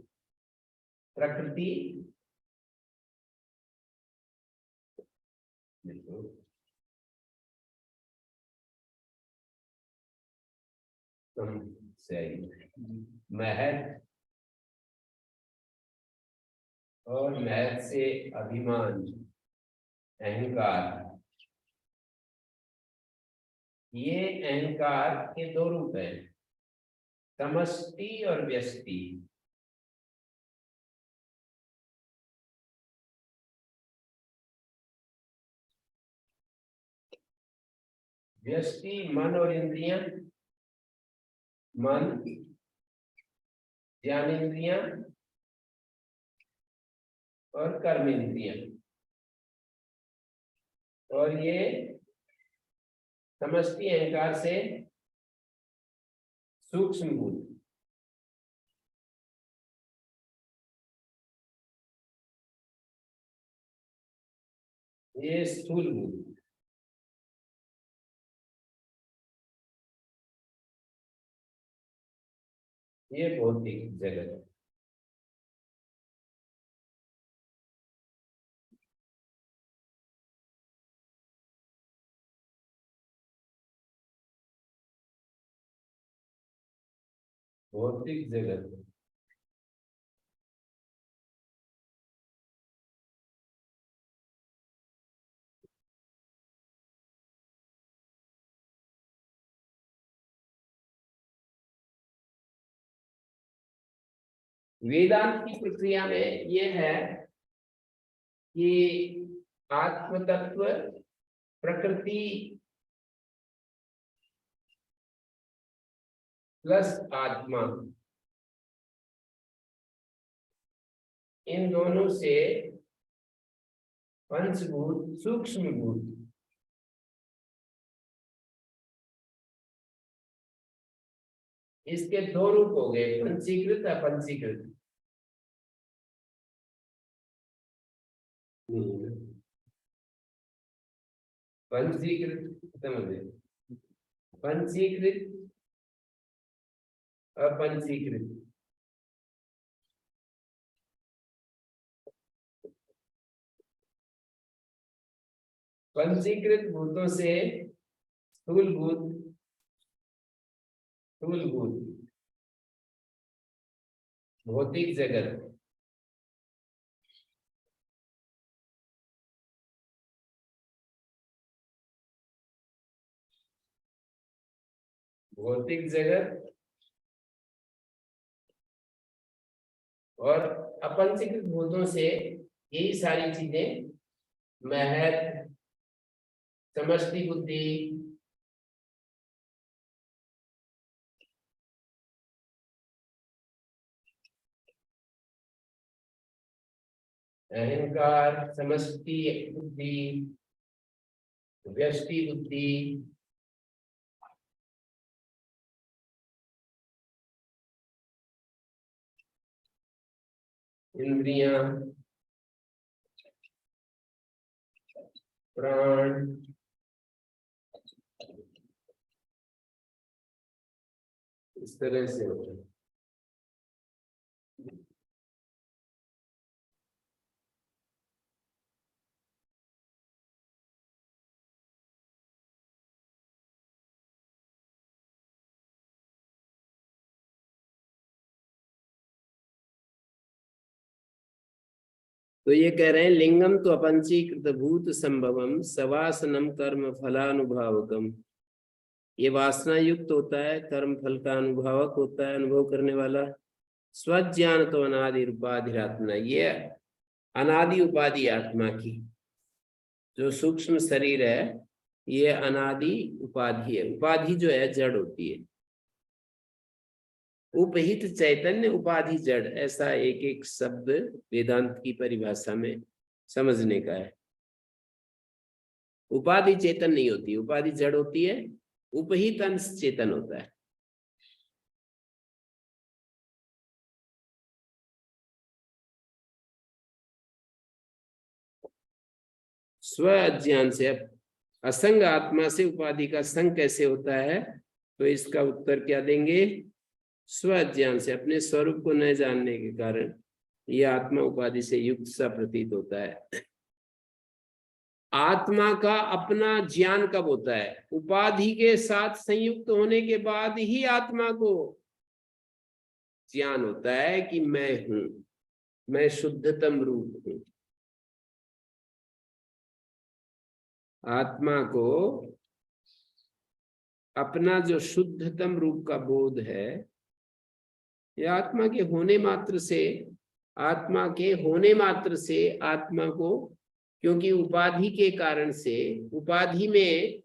प्रकृति, महत, और महत से अभिमान, अहंकार। ये अहंकार के 2 रूप हैं, समष्टि और व्यष्टि। व्यष्टि मन और इंद्रियां, मन, ज्ञानेंद्रियां और कर्मेंद्रियां। और ये समष्टि अहंकार से सूक्ष्म भूत, ये स्थूल भूत, ये भौतिक जगत। भौतिक जगत वेदांत की प्रक्रिया में यह है कि आत्म तत्व, प्रकृति प्लस आत्मा, इन दोनों से पंचभूत सूक्ष्म भूत, इसके दो रूप हो गए, पंचीकृत अपंचीकृत। पंचीकृत समझे, पंचीकृत अपंचीकृत। पंचीकृत भूतों से स्थूल भूत, स्थूल भूत भौतिक जगत, भौतिक जगत, और अपंचीकृत भूतों से यही सारी चीजें, महत, समष्टि बुद्धि, अहंकार, समष्टि बुद्धि, व्यष्टि बुद्धि, इंद्रियां, प्राण, इस तरह से होता है। तो ये कह रहे हैं लिंगम तो अपंचीकृत भूत संभवम सवासनम कर्म फलानुभावकम। ये वासना युक्त होता है, कर्म फल का अनुभवक होता है, अनुभव करने वाला। स्वज्ञान तो अनादि उपाधि आत्मा, ये अनादि उपाधि आत्मा की जो सूक्ष्म शरीर है, ये अनादि उपाधि है। उपाधि जो है जड़ होती है। उपहित चैतन्य उपाधि जड़, ऐसा एक एक शब्द वेदांत की परिभाषा में समझने का है। उपाधि चेतन नहीं होती, उपाधि जड़ होती है, उपहित अंश चेतन होता है। स्व अज्ञान से, अब असंग आत्मा से उपाधि का संग कैसे होता है, तो इसका उत्तर क्या देंगे? स्व अज्ञान से, अपने स्वरूप को न जानने के कारण यह आत्मा उपाधि से युक्त सा प्रतीत होता है। आत्मा का अपना ज्ञान कब होता है? उपाधि के साथ संयुक्त होने के बाद ही आत्मा को ज्ञान होता है कि मैं हूं, मैं शुद्धतम रूप हूं। आत्मा को अपना जो शुद्धतम रूप का बोध है, यह आत्मा के होने मात्र से, आत्मा के होने मात्र से आत्मा को, क्योंकि उपाधि के कारण से, उपाधि में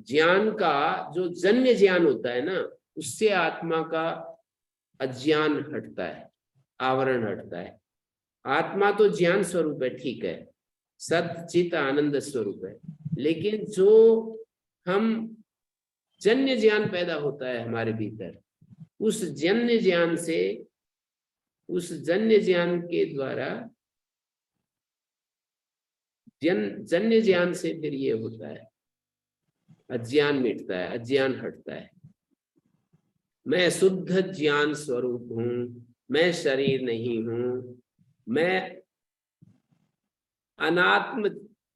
ज्ञान का जो जन्य ज्ञान होता है ना, उससे आत्मा का अज्ञान हटता है, आवरण हटता है। आत्मा तो ज्ञान स्वरूप है, ठीक है, सत चित आनंद स्वरूप है, लेकिन जो हम जन्य ज्ञान पैदा होता है हमारे भीतर, उस जन्य ज्ञान से, उस जन्य ज्ञान के द्वारा, जन्य ज्ञान से फिर ये होता है, अज्ञान मिटता है, अज्ञान हटता है। मैं शुद्ध ज्ञान स्वरूप हूं, मैं शरीर नहीं हूं, मैं अनात्म,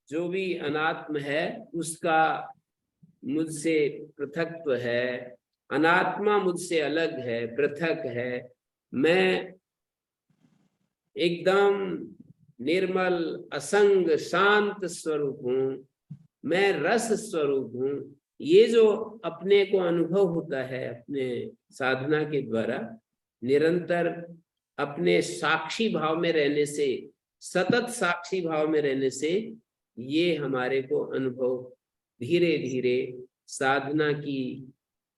जो भी अनात्म है उसका मुझसे पृथकत्व है, अनात्मा मुझसे अलग है, पृथक है। मैं एकदम निर्मल असंग शांत स्वरूप हूं, मैं रस स्वरूप हूं। ये जो अपने को अनुभव होता है अपने साधना के द्वारा, निरंतर अपने साक्षी भाव में रहने से, सतत साक्षी भाव में रहने से, ये हमारे को अनुभव धीरे धीरे साधना की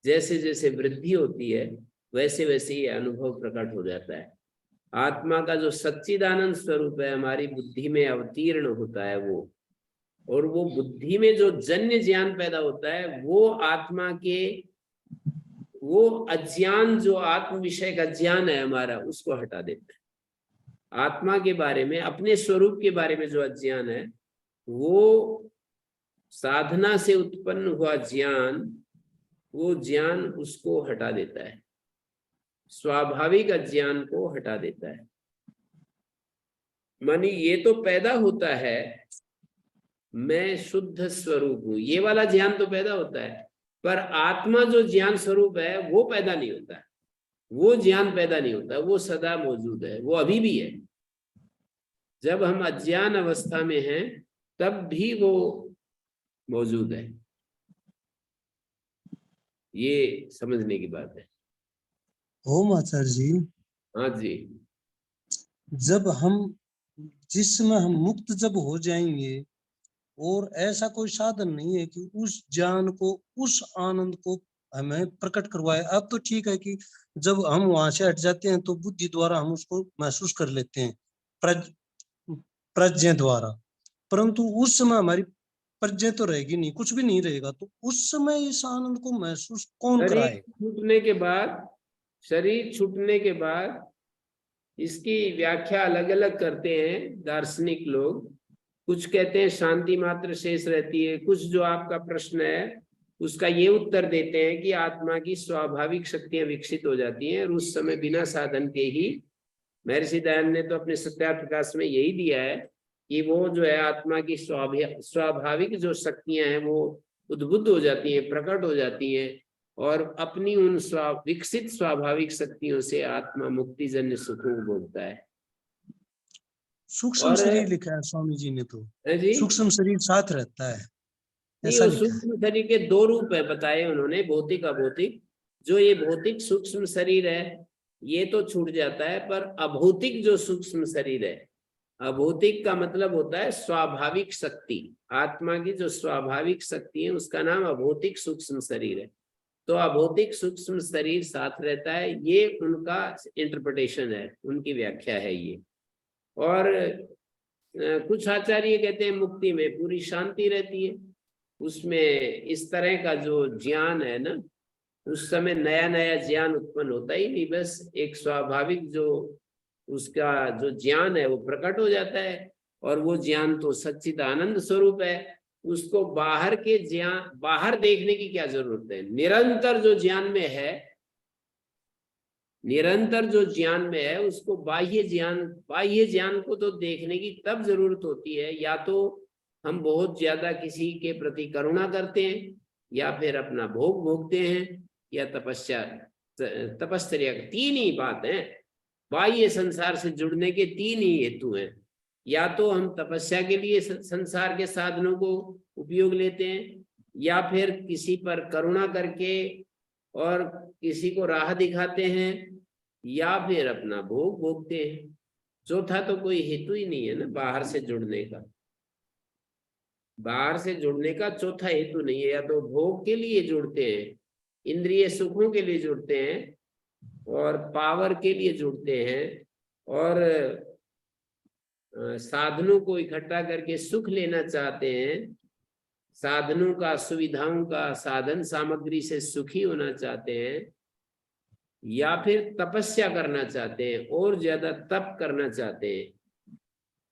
जैसे जैसे वृद्धि होती है, वैसे वैसे ये अनुभव प्रकट हो जाता है। आत्मा का जो सच्चिदानंद स्वरूप है हमारी बुद्धि में अवतीर्ण होता है वो, और वो बुद्धि में जो जन्य ज्ञान पैदा होता है वो आत्मा के वो अज्ञान, जो आत्म विषय का ज्ञान है हमारा, उसको हटा देता है। आत्मा के बारे में, अपने स्वरूप के बारे में जो अज्ञान है, वो साधना से उत्पन्न हुआ ज्ञान, वो ज्ञान उसको हटा देता है, स्वाभाविक अज्ञान को हटा देता है। मानी ये तो पैदा होता है, मैं शुद्ध स्वरूप हूं, ये वाला ज्ञान तो पैदा होता है, पर आत्मा जो ज्ञान स्वरूप है वो पैदा नहीं होता है, वो ज्ञान पैदा नहीं होता, वो सदा मौजूद है, वो अभी भी है। जब हम अज्ञान अवस्था में हैं तब भी वो मौजूद है। ये समझने की बात है। ओम आचार्य जी, हाँ जी, जब हम जिस समय हम मुक्त जब हो जाएंगे, और ऐसा कोई साधन नहीं है कि उस ज्ञान को, उस आनंद को हमें प्रकट करवाए। अब तो ठीक है कि जब हम वहां से हट जाते हैं तो बुद्धि द्वारा हम उसको महसूस कर लेते हैं, प्रज्ञा द्वारा, परंतु उस समय हमारी प्रज्ञा तो रहेगी नहीं, कुछ भी नहीं रहेगा, तो उस समय इस आनंद को महसूस कौन शरीर कराए? छूटने के बाद, शरीर छूटने के बाद इसकी व्याख्या अलग अलग करते हैं दार्शनिक लोग। कुछ कहते हैं शांति मात्र शेष रहती है, कुछ जो आपका प्रश्न है उसका ये उत्तर देते हैं कि आत्मा की स्वाभाविक शक्तियां विकसित हो जाती हैं, और उस समय बिना साधन के ही, महर्षि दयानंद ने तो अपने सत्यार्थ प्रकाश में यही दिया है कि वो जो है आत्मा की स्वाभाविक जो शक्तियां हैं वो उद्बुद्ध हो जाती हैं, प्रकट हो जाती हैं, और अपनी उन विकसित स्वाभाविक शक्तियों से आत्मा मुक्तिजन्य सुखों को भोगता है। सूक्ष्म और शरीर लिखा है स्वामी जी ने, तो है जी, सूक्ष्म शरीर साथ रहता है, नहीं, ऐसा वो लिखा है। सूक्ष्म शरीर के दो रूप है बताए उन्होंने, भौतिक अभौतिक। जो ये भौतिक सूक्ष्म शरीर है ये तो छूट जाता है, पर अभौतिक जो सूक्ष्म शरीर है, अभौतिक का मतलब होता है स्वाभाविक शक्ति, आत्मा की जो स्वाभाविक शक्ति है उसका नाम अभौतिक सूक्ष्म शरीर है। तो अभौतिक सूक्ष्म शरीर साथ रहता है, ये उनका इंटरप्रिटेशन है, उनकी व्याख्या है ये। और कुछ आचार्य कहते हैं मुक्ति में पूरी शांति रहती है, उसमें इस तरह का जो ज्ञान है ना, उस समय नया नया ज्ञान उत्पन्न होता ही नहीं, बस एक स्वाभाविक जो उसका जो ज्ञान है वो प्रकट हो जाता है, और वो ज्ञान तो सच्चिदानंद स्वरूप है। उसको बाहर के ज्ञान, बाहर देखने की क्या जरूरत है, निरंतर जो ज्ञान में है, निरंतर जो ज्ञान में है उसको बाह्य ज्ञान को तो देखने की तब जरूरत होती है, या तो हम बहुत ज्यादा किसी के प्रति करुणा करते हैं, या फिर अपना भोग भोगते हैं, या तपश्चर्या। तीन ही बात है, बाह्य संसार से जुड़ने के तीन ही हेतु हैं। या तो हम तपस्या के लिए संसार के साधनों को उपयोग लेते हैं, या फिर किसी पर करुणा करके और किसी को राह दिखाते हैं, या फिर अपना भोग भोगते हैं। चौथा तो कोई हेतु ही नहीं है ना बाहर से जुड़ने का, बाहर से जुड़ने का चौथा हेतु नहीं है। या तो भोग के लिए जुड़ते हैं, इंद्रिय सुखों के लिए जुड़ते हैं, और पावर के लिए जुड़ते हैं, और साधनों को इकट्ठा करके सुख लेना चाहते हैं, साधनों का, सुविधाओं का, साधन सामग्री से सुखी होना चाहते हैं, या फिर तपस्या करना चाहते हैं और ज्यादा तप करना चाहते हैं।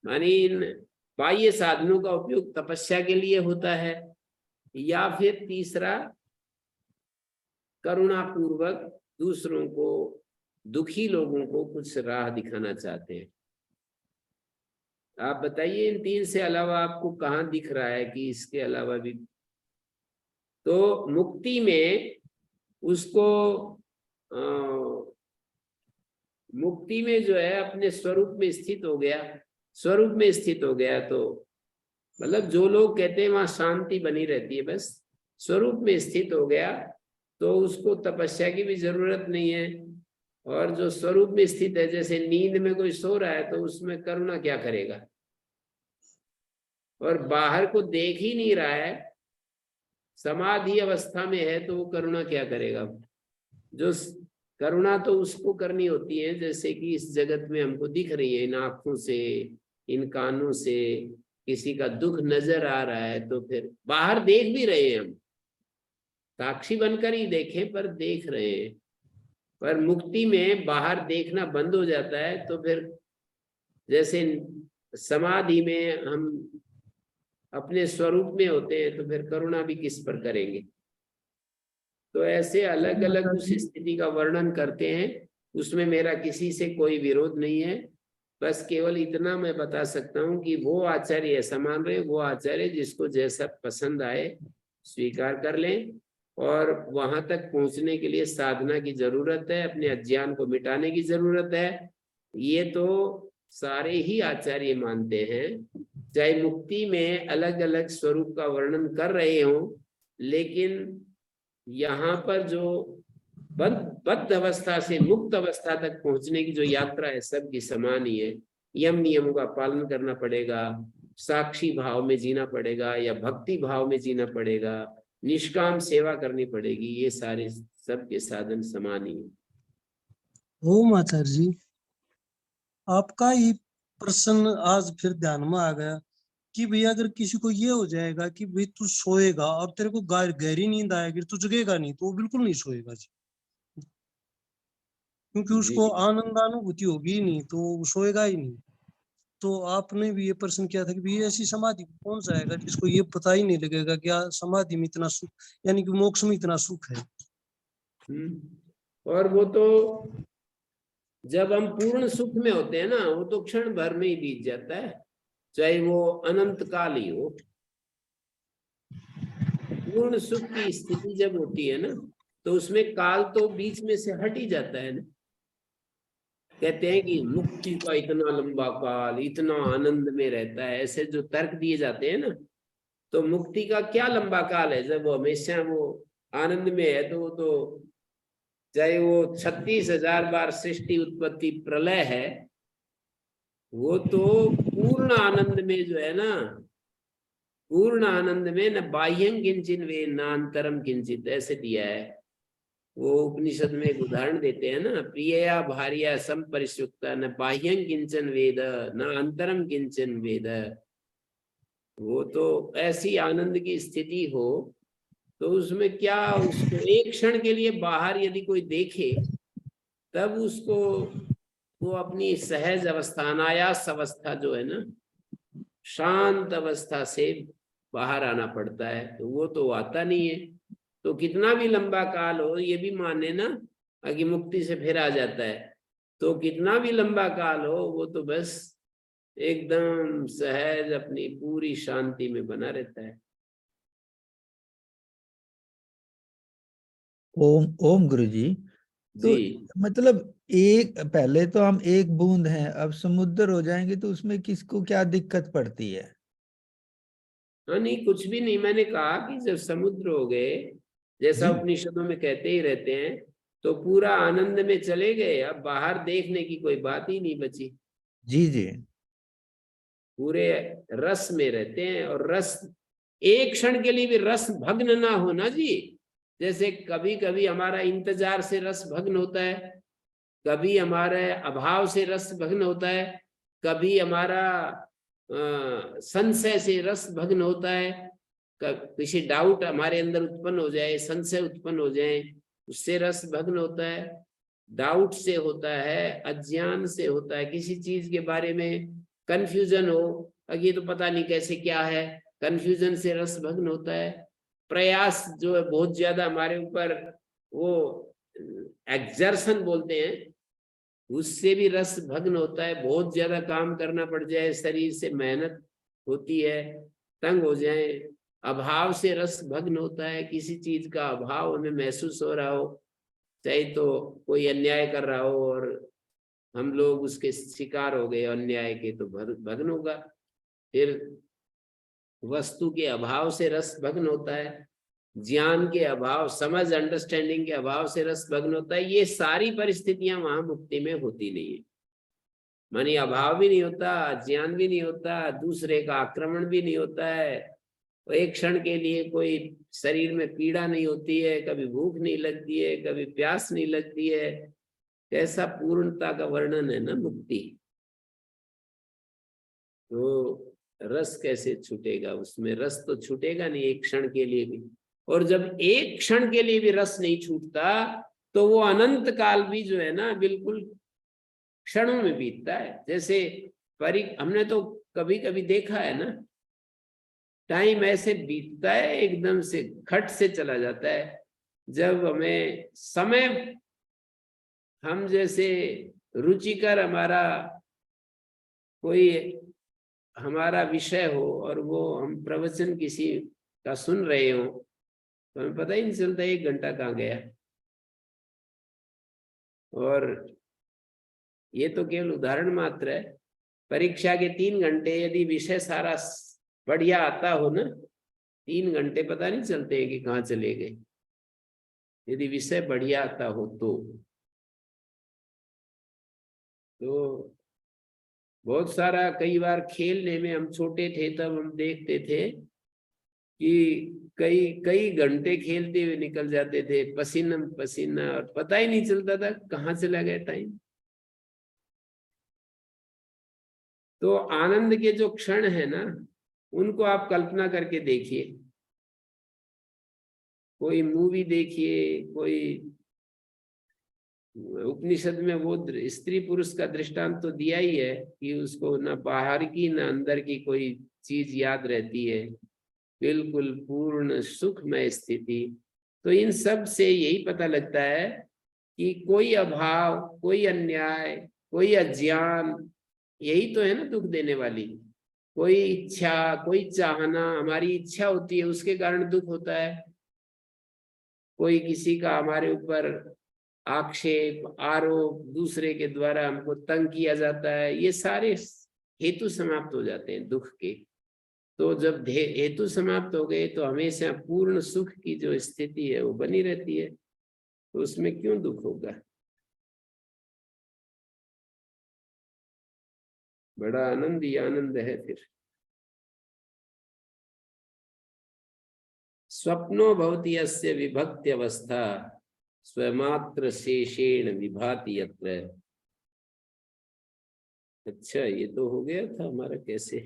मानी इन बाह्य साधनों का उपयोग तपस्या के लिए होता है, या फिर तीसरा करुणा पूर्वक दूसरों को, दुखी लोगों को कुछ राह दिखाना चाहते हैं। आप बताइए इन तीन से अलावा आपको कहाँ दिख रहा है कि इसके अलावा भी? तो मुक्ति में उसको मुक्ति में जो है अपने स्वरूप में स्थित हो गया, स्वरूप में स्थित हो गया, तो मतलब जो लोग कहते हैं वहां शांति बनी रहती है, बस स्वरूप में स्थित हो गया तो उसको तपस्या की भी जरूरत नहीं है। और जो स्वरूप में स्थित है, जैसे नींद में कोई सो रहा है तो उसमें करुणा क्या करेगा, और बाहर को देख ही नहीं रहा है, समाधि अवस्था में है, तो वो करुणा क्या करेगा। जो करुणा तो उसको करनी होती है जैसे कि इस जगत में हमको दिख रही है, इन आंखों से, इन कानों से किसी का दुख नजर आ रहा है, तो फिर बाहर देख भी रहे हैं हम, साक्षी बनकर ही देखें पर देख रहे हैं। पर मुक्ति में बाहर देखना बंद हो जाता है, तो फिर जैसे समाधि में हम अपने स्वरूप में होते हैं, तो फिर करुणा भी किस पर करेंगे। तो ऐसे अलग अलग उस स्थिति का वर्णन करते हैं, उसमें मेरा किसी से कोई विरोध नहीं है। बस केवल इतना मैं बता सकता हूँ कि वो आचार्य ऐसा मान रहे, वो आचार्य जिसको जैसा पसंद आए स्वीकार कर लें, और वहां तक पहुंचने के लिए साधना की जरूरत है, अपने अज्ञान को मिटाने की जरूरत है। ये तो सारे ही आचार्य मानते हैं, चाहे मुक्ति में अलग अलग स्वरूप का वर्णन कर रहे हों, लेकिन यहाँ पर जो बद्ध अवस्था से मुक्त अवस्था तक पहुंचने की जो यात्रा है सबकी समान ही है। यम नियमों का पालन करना पड़ेगा, साक्षी भाव में जीना पड़ेगा या भक्ति भाव में जीना पड़ेगा, निष्काम सेवा करनी पड़ेगी, ये सारे सबके साधन समान ही है। ओम आचार्य जी, आपका ये प्रश्न आज फिर ध्यान में आ गया कि भाई अगर किसी को ये हो जाएगा कि भाई तू सोएगा और तेरे को गहरी नींद आएगी, तू जगेगा नहीं, तो वो बिल्कुल नहीं सोएगा जी, क्योंकि उसको आनंदानुभूति होगी ही नहीं, तो वो सोएगा ही नहीं। तो आपने भी ये प्रश्न किया था कि भाई ऐसी समाधि कौन सा आएगा जिसको ये पता ही नहीं लगेगा कि समाधि में इतना सुख, यानी कि मोक्ष में इतना सुख है। और वो तो जब हम पूर्ण सुख में होते हैं ना, वो तो क्षण भर में ही बीत जाता है, चाहे वो अनंत काल ही हो। पूर्ण सुख की स्थिति जब होती है ना, तो उसमें काल तो बीच में से हट ही जाता है ना। कहते हैं कि मुक्ति का इतना लंबा काल, इतना आनंद में रहता है, ऐसे जो तर्क दिए जाते हैं ना, तो मुक्ति का क्या लंबा काल है, जब वो हमेशा वो आनंद में है, तो वो तो चाहे वो 36,000 बार सृष्टि उत्पत्ति प्रलय है, वो तो पूर्ण आनंद में जो है ना, पूर्ण आनंद में न बाह्यं किंचित वे न अंतरम किंचित, ऐसे दिया है। वो उपनिषद में एक उदाहरण देते हैं ना, प्रियया भार्या संपरिसुक्ता न बाह्यं किंचन वेद न अंतरम किंचन वेद। वो तो ऐसी आनंद की स्थिति हो, तो उसमें क्या, उसको एक क्षण के लिए बाहर यदि कोई देखे, तब उसको वो अपनी सहज अवस्था, अनायास अवस्था जो है ना, शांत अवस्था से बाहर आना पड़ता है, तो वो तो आता नहीं है। तो कितना भी लंबा काल हो, ये भी माने ना कि मुक्ति से फिर आ जाता है, तो कितना भी लंबा काल हो, वो तो बस एकदम सहज अपनी पूरी शांति में बना रहता है। ओम ओम गुरुजी। तो जी मतलब एक, पहले तो हम एक बूंद हैं, अब समुद्र हो जाएंगे तो उसमें किसको क्या दिक्कत पड़ती है? हाँ, नहीं कुछ भी नहीं, मैंने कहा कि जब समुद्र हो गए, जैसा जी उपनिषदों में कहते ही रहते हैं, तो पूरा आनंद में चले गए, अब बाहर देखने की कोई बात ही नहीं बची। जी जी पूरे रस में रहते हैं, और रस एक क्षण के लिए भी रस भग्न ना होना जी। जैसे कभी कभी हमारा इंतजार से रस भग्न होता है, कभी हमारे अभाव से रस भग्न होता है, कभी हमारा संशय से रस भग्न होता है, किसी डाउट हमारे अंदर उत्पन्न हो जाए, संशय उत्पन्न हो जाए, उससे रस भग्न होता है। डाउट से होता है, अज्ञान से होता है, किसी चीज के बारे में कंफ्यूजन हो, अब ये तो पता नहीं कैसे क्या है, कंफ्यूजन से रस भग्न होता है। प्रयास जो है बहुत ज्यादा हमारे ऊपर, वो एक्सर्शन बोलते हैं, उससे भी रस भग्न होता है। बहुत ज्यादा काम करना पड़ जाए, शरीर से मेहनत होती है, तंग हो जाए, अभाव से रस भग्न होता है। किसी चीज का अभाव हमें महसूस हो रहा हो, चाहे तो कोई अन्याय कर रहा हो और हम लोग उसके शिकार हो गए अन्याय के, तो भग्न होगा। फिर वस्तु के अभाव से रस भग्न होता है, ज्ञान के अभाव, समझ अंडरस्टैंडिंग के अभाव से रस भग्न होता है। ये सारी परिस्थितियां वहां मुक्ति में होती नहीं है। मानी अभाव भी नहीं होता, ज्ञान भी नहीं होता, दूसरे का आक्रमण भी नहीं होता है, और एक क्षण के लिए कोई शरीर में पीड़ा नहीं होती है, कभी भूख नहीं लगती है, कभी प्यास नहीं लगती है। कैसा पूर्णता का वर्णन है ना मुक्ति। तो रस कैसे छूटेगा उसमें? रस तो छूटेगा नहीं एक क्षण के लिए भी। और जब एक क्षण के लिए भी रस नहीं छूटता तो वो अनंत काल भी जो है ना बिल्कुल क्षणों में बीतता है। जैसे हमने तो कभी कभी देखा है ना, टाइम ऐसे बीतता है एकदम से, खट से चला जाता है। जब हमें समय, हम जैसे रुचिकर हमारा कोई हमारा विषय हो और वो हम प्रवचन किसी का सुन रहे हो तो हमें पता ही नहीं चलता 1 घंटा कहाँ गया। और ये तो केवल उदाहरण मात्र है। परीक्षा के 3 घंटे यदि विषय सारा बढ़िया आता हो ना, 3 घंटे पता नहीं चलते कि कहाँ चले गए, यदि विषय बढ़िया आता हो तो बहुत सारा, कई बार खेलने में, हम छोटे थे तब हम देखते थे कि कई कई घंटे खेलते हुए निकल जाते थे, पसीना पसीना, और पता ही नहीं चलता था कहाँ चला गया टाइम। तो आनंद के जो क्षण है ना, उनको आप कल्पना करके देखिए। कोई मूवी देखिए, कोई उपनिषद में वो स्त्री पुरुष का दृष्टांत तो दिया ही है कि उसको ना बाहर की ना अंदर की कोई चीज याद रहती है, बिल्कुल पूर्ण सुखमय स्थिति। तो इन सब से यही पता लगता है कि कोई अभाव, कोई अन्याय, कोई अज्ञान, यही तो है ना दुख देने वाली। कोई इच्छा, कोई चाहना, हमारी इच्छा होती है उसके कारण दुख होता है। कोई किसी का हमारे ऊपर आक्षेप, आरोप, दूसरे के द्वारा हमको तंग किया जाता है, ये सारे हेतु समाप्त हो जाते हैं दुख के। तो जब हेतु समाप्त हो गए तो हमेशा पूर्ण सुख की जो स्थिति है वो बनी रहती है, तो उसमें क्यों दुख होगा? बड़ा आनंद ही आनंद है। फिर स्वप्नो भवति यस्य विभक्ति अवस्था स्वमात्र शेषेण विभाति यत्र। अच्छा, ये तो हो गया था हमारा। कैसे?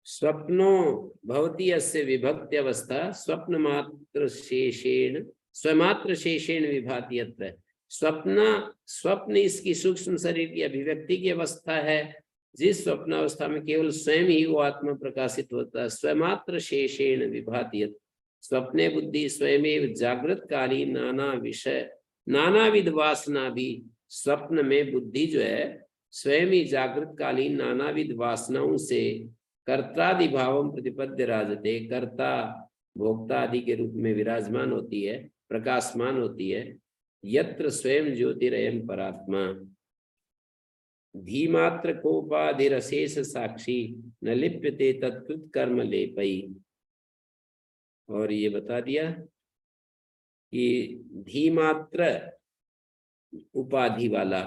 स्वप्नो भवति यस्य विभक्ति अवस्था स्वप्न मात्र शेषेण स्वमात्र शेषेण विभाति यत्र। स्वप्न इसकी सूक्ष्म शरीर की अभिव्यक्ति की अवस्था है, जिस स्वप्न अवस्था में केवल स्वयं ही वो आत्मा प्रकाशित होता है। स्वमात्र शेषेण विभाति यत्र स्वप्ने बुद्धि स्वयं जागृत कालीन नाना विषय नानाविध वासना भी। स्वप्न में बुद्धि जो है स्वयं ही जागृत कालीन नानाविध वासनाओं से कर्तादि भावम प्रतिपद्य राजते, कर्ता भोक्ता आदि के रूप में विराजमान होती है, प्रकाशमान होती है। यत्र स्वयं ज्योतिरयं परात्मा धीमात्र कोपाधिरशेष साक्षी न लिप्यते तत्कृत कर्म लेपई। और ये बता दिया कि धीमात्र उपाधि वाला,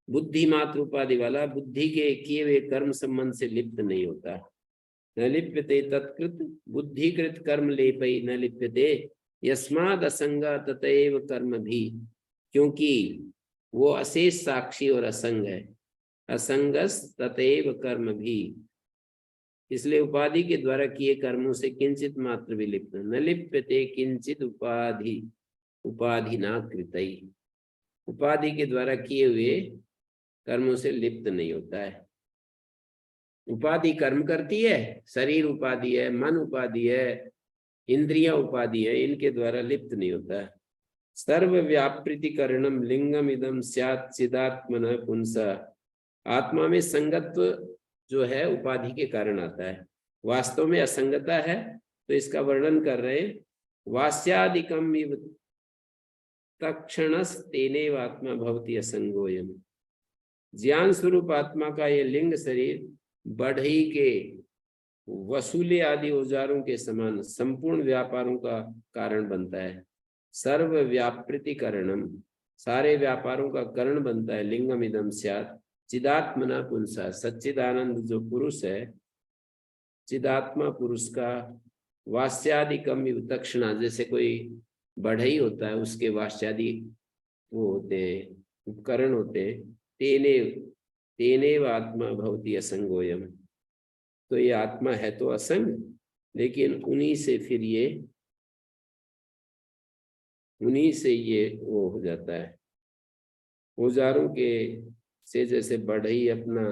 बुद्धि मात्र उपाधि वाला, बुद्धि के किए हुए कर्म संबंध से लिप्त नहीं होता। न लिप्यते तत्कृत बुद्धिकृत कर्म लेपई न लिप्यते यस्माद असंग ततएव कर्म भी। क्योंकि वो अशेष साक्षी और असंग है। असंगस ततएव कर्म भी, इसलिए उपाधि के द्वारा किए कर्मों से किंचित मात्र भी लिप्त न लिप्यते किंचित उपाधि उपाधि ना कृतई। उपाधि के द्वारा किए हुए कर्मों से लिप्त नहीं होता है। उपाधि कर्म करती है, शरीर उपाधि है, मन उपाधि है, इंद्रियां उपाधि है, इनके द्वारा लिप्त नहीं होता है। सर्व व्यापृतिकरणम लिंगम इदम स्यात् चिदात्मन पुंस। आत्मा में संगत्व जो है उपाधि के कारण आता है, वास्तव में असंगता है। तो इसका वर्णन कर रहे हैं। वास्यादिकम तक्षणस तेनेव आत्मा भवति असंगोयम। ज्ञान स्वरूप आत्मा का ये लिंग शरीर बढ़ई के वसूले आदि औजारों के समान संपूर्ण व्यापारों का कारण बनता है। सर्व व्यापृतिकरणम, सारे व्यापारों का कारण बनता है। लिंगम इदम स्यात् चिदात्मना पुंसा, सच्चिदानंद जो पुरुष है, चिदात्मा पुरुष का वास्यादिकम वितक्षणा, जैसे कोई बढ़ई होता है उसके वास्यादि वो होते हैं, उपकरण होते हैं। तेने तेनेव आत्मा भवति असंगोयम, तो ये आत्मा है तो असंग, लेकिन उन्हीं से ये वो हो जाता है। औजारों के से जैसे बढ़ई अपना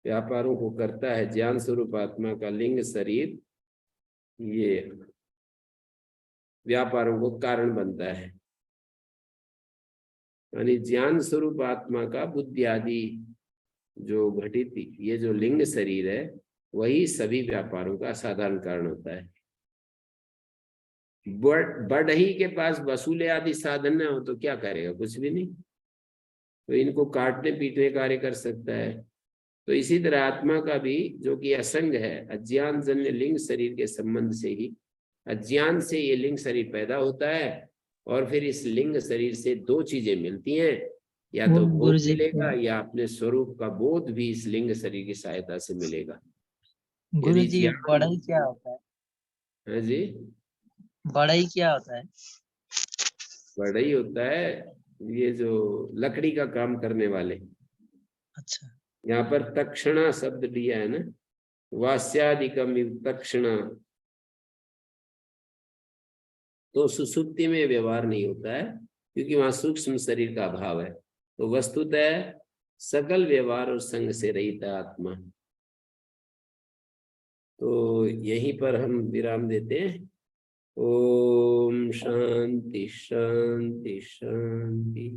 व्यापारों को करता है, ज्ञान स्वरूप आत्मा का लिंग शरीर ये व्यापारों को कारण बनता है। यानी ज्ञान स्वरूप आत्मा का बुद्धि आदि जो घटित ये जो लिंग शरीर है वही सभी व्यापारों का साधारण कारण होता है। बढ़ई के पास वसूले आदि साधन न हो तो क्या करेगा, कुछ भी नहीं, तो इनको काटने पीटने कार्य कर सकता है। तो इसी तरह आत्मा का भी जो कि असंग है, अज्ञान जन्य लिंग शरीर के संबंध से ही, अज्ञान से ये लिंग शरीर पैदा होता है, और फिर इस लिंग शरीर से दो चीजें मिलती हैं, या तो भोग गुरुजी मिलेगा या अपने स्वरूप का बोध भी इस लिंग शरीर की सहायता से मिलेगा। यदि गुरुजी ये ज्ञान, बढ़ई क्या होता है? हाँ जी, बढ़ई क्या होता है? बढ़ई होता है ये जो लकड़ी का काम करने वाले। अच्छा, यहाँ पर तक्षणा शब्द दिया है ना, वास्यादिकम तक्षणा, तो सुसुप्ति में व्यवहार नहीं होता है क्योंकि वहां सूक्ष्म शरीर का अभाव है। तो वस्तुतः सकल व्यवहार और संग से रहित है आत्मा। तो यहीं पर हम विराम देते हैं। ओम शांति शांति शांति।